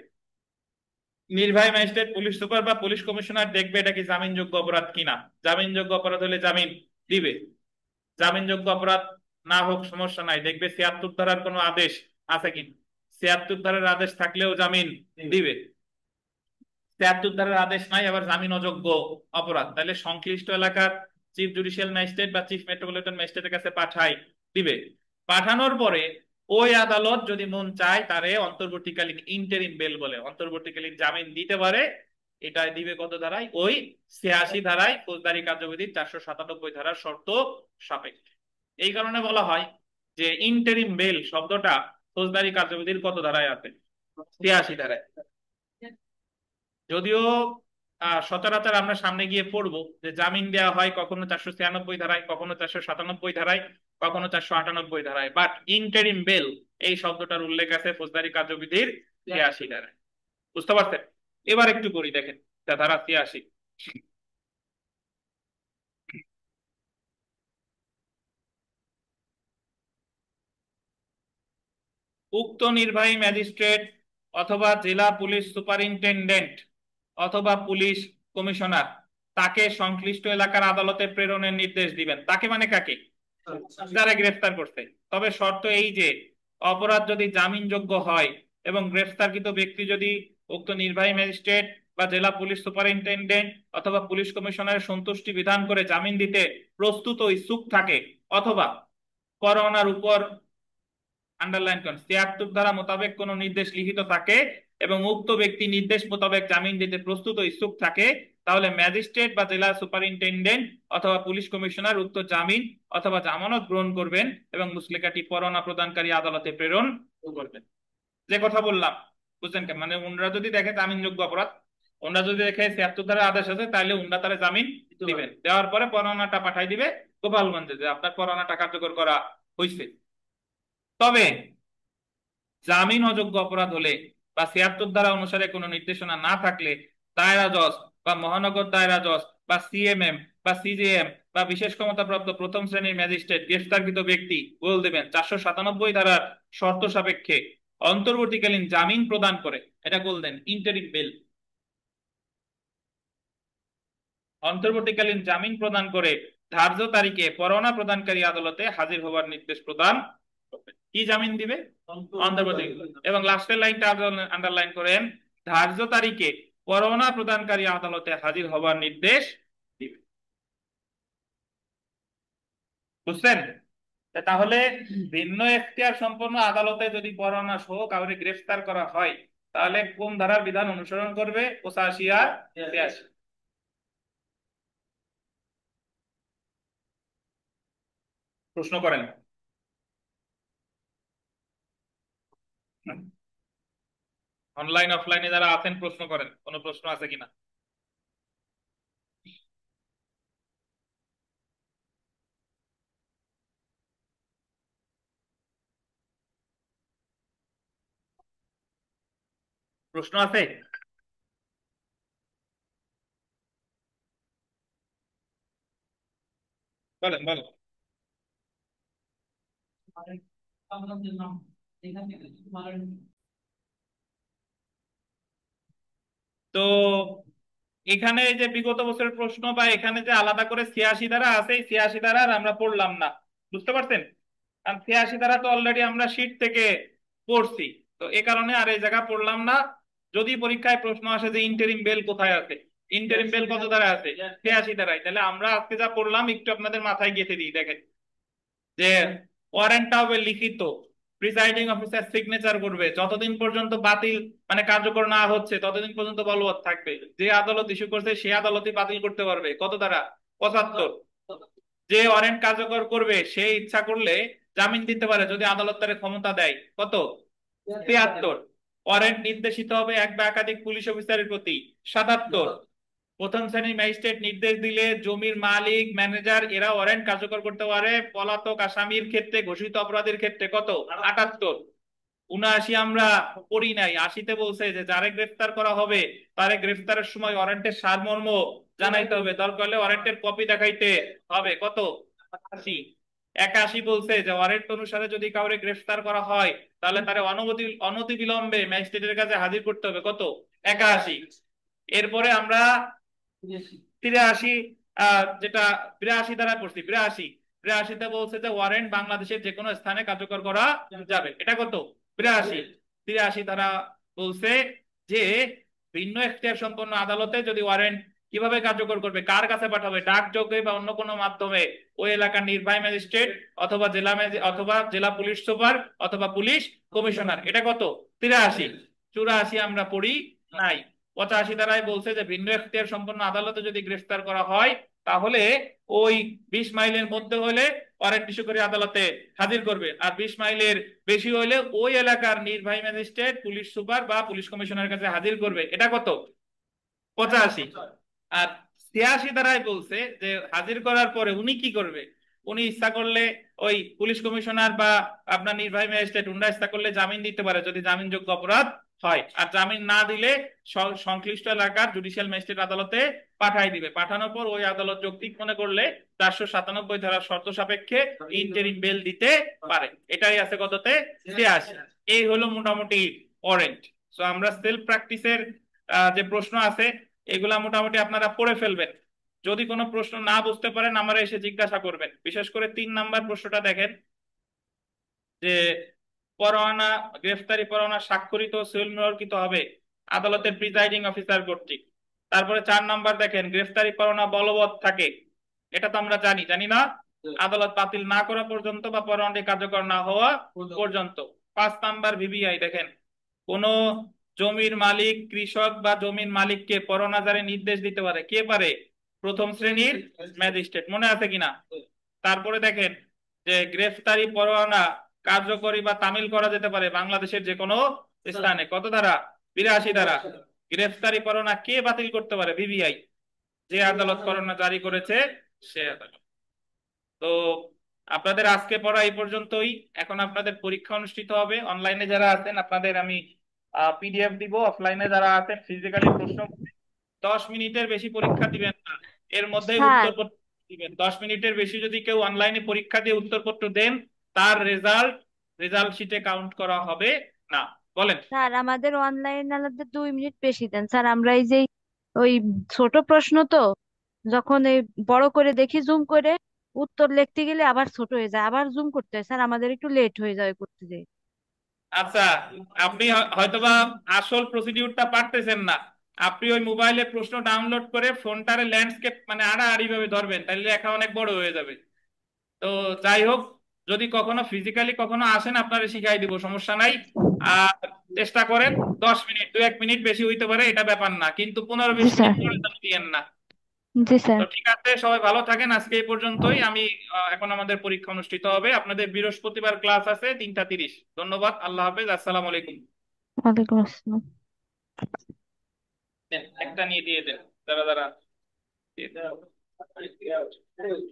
নির্বাহী ম্যাজিস্ট্রেট পুলিশ সুপার বা পুলিশ কমিশনার দেখবে এটা কি জামিনযোগ্য অপরাধ কিনা। জামিনযোগ্য অপরাধ হলে জামিন দিবে, জামিনযোগ্য অপরাধ না হোক সমস্যা নাই, দেখবে 76 ধারার কোনো আদেশ আছে কিনা। 76 ধারার আদেশ থাকলেও জামিন দিবে। 73 ধারার আদেশ নাই, আবার জামিন অযোগ্য অপরাধ, তাহলে সংশ্লিষ্ট এলাকার চিফ জুডিশিয়াল ম্যাজিস্ট্রেট বা চিফ মেট্রোপলিটন ম্যাজিস্ট্রেটের কাছে পাঠাই দিবে। পাঠানোর পরে ওই আদালত যদি মন চায় তারে অন্তর্বর্তীকালীন ইন্টারিম বেল বলে অন্তর্বর্তীকালীন জামিন দিতে পারে। এটা দিবে কত ধারায়? ওই 86 ধারায়, ফৌজদারি কার্যবিধির 497 ধারার শর্ত সাপেক্ষে। এই কারণে বলা হয় যে ইন্টারিম বেল শব্দটা ফৌজদারি কার্যবিধির কত ধারায় আছে? 83 ধারায়। যদিও সচরাচর আমরা সামনে গিয়ে পড়বো যে জামিন দেওয়া হয় কখনো 496 ধারায়, কখনো 497 ধারায়, কখনো 498 ধারায়, বাট ইন্টারিম বেল এই শব্দটার উল্লেখ আছে ফৌজদারি কার্যবিধির 83 ধারায়। বুঝতে পারছেন? এবার একটু করি, দেখেন ধারা 83। উক্ত নির্বাহী ম্যাজিস্ট্রেট অথবা জেলা পুলিশ সুপারিনটেনডেন্ট অথবা পুলিশ কমিশনার তাকে সংশ্লিষ্ট এলাকার আদালতে প্রেরণের নির্দেশ দিবেন। তাকে মানে কাকে? যারা গ্রেফতার করছে। তবে শর্ত এই যে অপরাধ যদি জামিনযোগ্য হয় এবং গ্রেফতারকৃত ব্যক্তি যদি উক্ত নির্বাহী ম্যাজিস্ট্রেট বা জেলা পুলিশ সুপারিনটেনডেন্ট অথবা পুলিশ কমিশনারের সন্তুষ্টি বিধান করে জামিন দিতে প্রস্তুত ও ইচ্ছুক থাকে, অথবা পরোয়ানার উপর আন্ডারলাইন করেন ৭৩ ধারা মোতাবেক কোন নির্দেশ লিখিত থাকে এবং উক্ত ব্যক্তি নির্দেশ মোতাবেক জামিন দিতে প্রস্তুত ও ইচ্ছুক থাকে, তাহলে ম্যাজিস্ট্রেট বা জেলা সুপারিনটেনডেন্ট অথবা পুলিশ কমিশনার উক্ত জামিন অথবা জামানত গ্রহণ করবেন এবং মুচলেকাটি পরোয়ানা প্রদানকারী আদালতে প্রেরণ করবেন। যে কথা বললাম বুঝছেন? মানে ওনারা যদি দেখে জামিনযোগ্য অপরাধ, ওনারা যদি দেখে ৭৩ ধারা আদেশ আছে, তাহলে ওনারা তারা জামিন দিবেন। দেওয়ার পরে পরোয়ানাটা পাঠাই দিবে গোপালগঞ্জে যে আপনার পরোয়ানাটা কার্যকর করা হয়েছে। তবে জামিন অযোগ্য অপরাধ হলে বা ৭৬ ধারা অনুসারে কোনো নির্দেশনা না থাকলে দায়রা জজ বা মহানগর দায়রা জজ বা সিএমএম বা সিজেএম বা বিশেষ ক্ষমতাপ্রাপ্ত প্রথম শ্রেণীর ম্যাজিস্ট্রেট গ্রেফতারকৃত ব্যক্তি বল দেবেন 497 ধারার শর্ত সাপেক্ষে অন্তর্বর্তীকালীন জামিন প্রদান করে, এটা গোল দেন ইন্টারিম বেল, অন্তর্বর্তীকালীন জামিন প্রদান করে ধার্য তারিখে পরোয়ানা প্রদানকারী আদালতে হাজির হওয়ার নির্দেশ প্রদান করবেন। কি জামিন দিবে? অন্তর্বর্তী। এবং লাস্টের লাইনটা আন্ডারলাইন করেন, ধার্য তারিখে পরোয়ানা প্রদানকারী আদালতে হাজির হওয়ার নির্দেশ দিবে। বুঝছেন? তাহলে ভিন্ন এখতিয়ার সম্পন্ন আদালতে যদি পরোয়ানা সহ কাউকে গ্রেফতার করা হয়, তাহলে কোন ধারার বিধান অনুসরণ করবে? 85 আর 83। প্রশ্ন করেন। অনলাইন অফলাইনে যারা আছেন প্রশ্ন করেন, কোনো প্রশ্ন আছে কিনা? প্রশ্ন আছে? বলেন বলেন। তো এখানে এই যে বিগত বছরের প্রশ্ন বা এখানে যে আলাদা করে 86 ধারা আছে, এই 86 ধারা আর আমরা পড়লাম না। বুঝতে পারছেন? কারণ 86 ধারা তো অলরেডি আমরা শীট থেকে পড়ছি, তো এই কারণে আর এই জায়গা পড়লাম না। যদি পরীক্ষায় প্রশ্ন আসে যে ইন্টারিম বেল কোথায় আছে, ইন্টারিম বেল কত ধারা আছে? 86 ধারায়। তাহলে আমরা আজকে যা পড়লাম একটু আপনাদের মাথায় গেঁথে দিই। দেখেন যে ওয়ারেন্টটা হবে লিখিত, প্রিসাইডিং অফিসার সিগনেচার করবে, যতদিন পর্যন্ত বাতিল মানে কার্যকর না হচ্ছে ততদিন পর্যন্ত বলবৎ থাকবে। যে আদালত ইস্যু করছে সে আদালতই বাতিল করতে পারবে। কত ধারা? 75। যে ওয়ারেন্ট কার্যকর করবে সে ইচ্ছা করলে জামিন দিতে পারে যদি আদালত তার ক্ষমতা দেয়। কত? 73। ওয়ারেন্ট নির্দেশিত হবে এক বা একাধিক পুলিশ অফিসারের প্রতি। 77। প্রথম শ্রেণীর ম্যাজিস্ট্রেট নির্দেশ দিলে জমির মালিক ম্যানেজার এরা ওয়ারেন্ট কার্যকর করতে পারে পলাতক আসামির ক্ষেত্রে, ঘোষিত অপরাধীর ক্ষেত্রে। কত? 78। 79 আমরা পড়ি নাই, 80-তে বলছে যে যারে গ্রেফতার করা হবে তারে গ্রেফতারের সময় ওয়ারেন্টের সারমর্ম জানাইতে হবে, দরকার হলে ওয়ারেন্টের কপি দেখাইতে হবে। কত? 80। 81 বলছে যে ওয়ারেন্ট অনুসারে যদি কাউকে গ্রেফতার করা হয় তাহলে তারে অনতিবিলম্বে ম্যাজিস্ট্রেটের কাছে হাজির করতে হবে। কত? 81। এরপরে আমরা 83 যেটা 82 দ্বারা পড়ছি, 83তে বলছে যে ওয়ারেন্ট বাংলাদেশের যে কোনো স্থানে কার্যকর করা যাবে। এটা কত? 82। 83 দ্বারা বলছে যে ভিন্ন এখতিয়ার সম্পন্ন আদালতে যদি ওয়ারেন্ট কিভাবে কার্যকর করবে, কার কাছে পাঠাবে, ডাকযোগে বা অন্য কোনো মাধ্যমে ওই এলাকার নির্বাহী ম্যাজিস্ট্রেট অথবা জেলা পুলিশ সুপার অথবা পুলিশ কমিশনার। এটা কত? 83। 84 আমরা পড়ি নাই। 85 ধারায় বলছে যে ভিন্ন এখতিয়ার সম্পন্ন আদালতে যদি গ্রেফতার করা হয় তাহলে ওই 20 মাইলের মধ্যে হলে ওয়ারেন্ট ইস্যু করে আদালতে হাজির করবে। আর 20 মাইলের বেশি হলে ওই এলাকার নির্বাহী ম্যাজিস্ট্রেট, পুলিশ সুপার বা পুলিশ কমিশনারের কাছে হাজির করবে। এটা কত? 85। আর 86 ধারায় বলছে যে হাজির করার পরে উনি কি করবে? উনি ইচ্ছা করলে ওই পুলিশ কমিশনার বা আপনার নির্বাহী ম্যাজিস্ট্রেট উনরা ইচ্ছা করলে জামিন দিতে পারে যদি জামিনযোগ্য অপরাধ হয়। আর জামিন না দিলে সংশ্লিষ্ট এলাকার জুডিশিয়াল ম্যাজিস্ট্রেট আদালতে পাঠাই দিবে। পাঠানোর পর ওই আদালত যৌক্তিক মনে করলে 497 ধারার শর্ত সাপেক্ষে ইন্টারিম বেল দিতে পারে। এটাই আছে কততে? 86। এই হলো মোটামুটি ওয়ারেন্ট। সো আমরা সেলফ প্র্যাকটিসের যে প্রশ্ন আছে এগুলা মোটামুটি আপনারা পড়ে ফেলবেন। যদি কোনো প্রশ্ন না বুঝতে পারেন আমরা এসে জিজ্ঞাসা করবেন। বিশেষ করে 3 নাম্বার প্রশ্নটা দেখেন যে পরোয়ানা, গ্রেফতারি পরোয়ানা স্বাক্ষরিত সিল মোহরকৃত হবে আদালতের প্রিজাইডিং অফিসার কর্তৃক। তারপরে 4 নাম্বার দেখেন গ্রেফতারি পরোয়ানা বলবৎ থাকে, এটা তো আমরা জানি, জানি না? আদালত বাতিল না করা পর্যন্ত বা পরোয়ানাটি কার্যকর না হওয়া পর্যন্ত। 5 নাম্বার ভিভিআই দেখেন কোন জমির মালিক, কৃষক বা জমির মালিককে পরোয়ানা জারির নির্দেশ দিতে পারে। কে পারে? প্রথম শ্রেণীর ম্যাজিস্ট্রেট। মনে আছে কিনা? তারপরে দেখেন যে গ্রেফতারি পরোয়ানা কার্যকরী বা তামিল করা যেতে পারে বাংলাদেশের যে কোনো স্থানে। কত ধারা? 82 ধারা। গ্রেফতারি পরোয়ানা কে বাতিল করতে পারে? ভিভিআই। যে আদালত পরোয়ানা জারি করেছে সে আদালত। তো আপনাদের আজকে পড়া এই পর্যন্তই। এখন আপনাদের পরীক্ষা অনুষ্ঠিত হবে। অনলাইনে যারা আছেন আপনাদের আমি পিডিএফ দিব, অফলাইনে যারা আছেন ফিজিক্যালি প্রশ্ন 10 মিনিটের বেশি পরীক্ষা দিবেন না, এর মধ্যেই স্যার উত্তরপত্র দিবেন। 10 মিনিটের বেশি যদি কেউ অনলাইনে পরীক্ষা দিয়ে উত্তরপত্র দেন তার রেজাল্ট শিটে কাউন্ট করা হবে না। বলেন। স্যার আমাদের অনলাইন আলাদা 2 মিনিট বেশি দেন স্যার। আমরা এই যে ওই ছোট প্রশ্ন তো যখন এই বড় করে দেখি জুম করে উত্তর লিখতে গেলে আবার ছোট হয়ে যায়, আবার জুম করতে হয় স্যার, আমাদের একটু লেট হয়ে যায় করতে যেয়ে। আচ্ছা, আপনি হয়তোবা আসল প্রসিডিউরটা পারতেছেন না। আপনি ওই মোবাইলে প্রশ্ন ডাউনলোড করে ফোনটারে ল্যান্ডস্কেপ মানে আড়াআড়ি ভাবে ধরবেন, তাহলে লেখা অনেক বড় হয়ে যাবে। তো যাই হোক, যদি কখনো ফিজিক্যালি কখনো আসেন আপনারা শিখাই দিব, সমস্যা নাই। আর চেষ্টা করেন 10 মিনিট, 2-1 মিনিট বেশি হইতে পারে, এটা ব্যাপার না, কিন্তু জি 15-20 স্যার। মিনিট পরে যেন দিয়েন না। জি স্যার। তো ঠিক আছে, সবাই ভালো থাকেন। আজকে এই পর্যন্তই। আমি এখন আমাদের পরীক্ষা অনুষ্ঠিত হবে। আপনাদের বৃহস্পতিবার ক্লাস আছে 3টা 30। ধন্যবাদ, আল্লাহ হাফেজ, আসসালামু আলাইকুম। ওয়ালাইকুম আসসালাম। দেন, একটা নিয়ে দিয়ে দেন, দাঁড়া দাঁড়া দিয়ে দেন।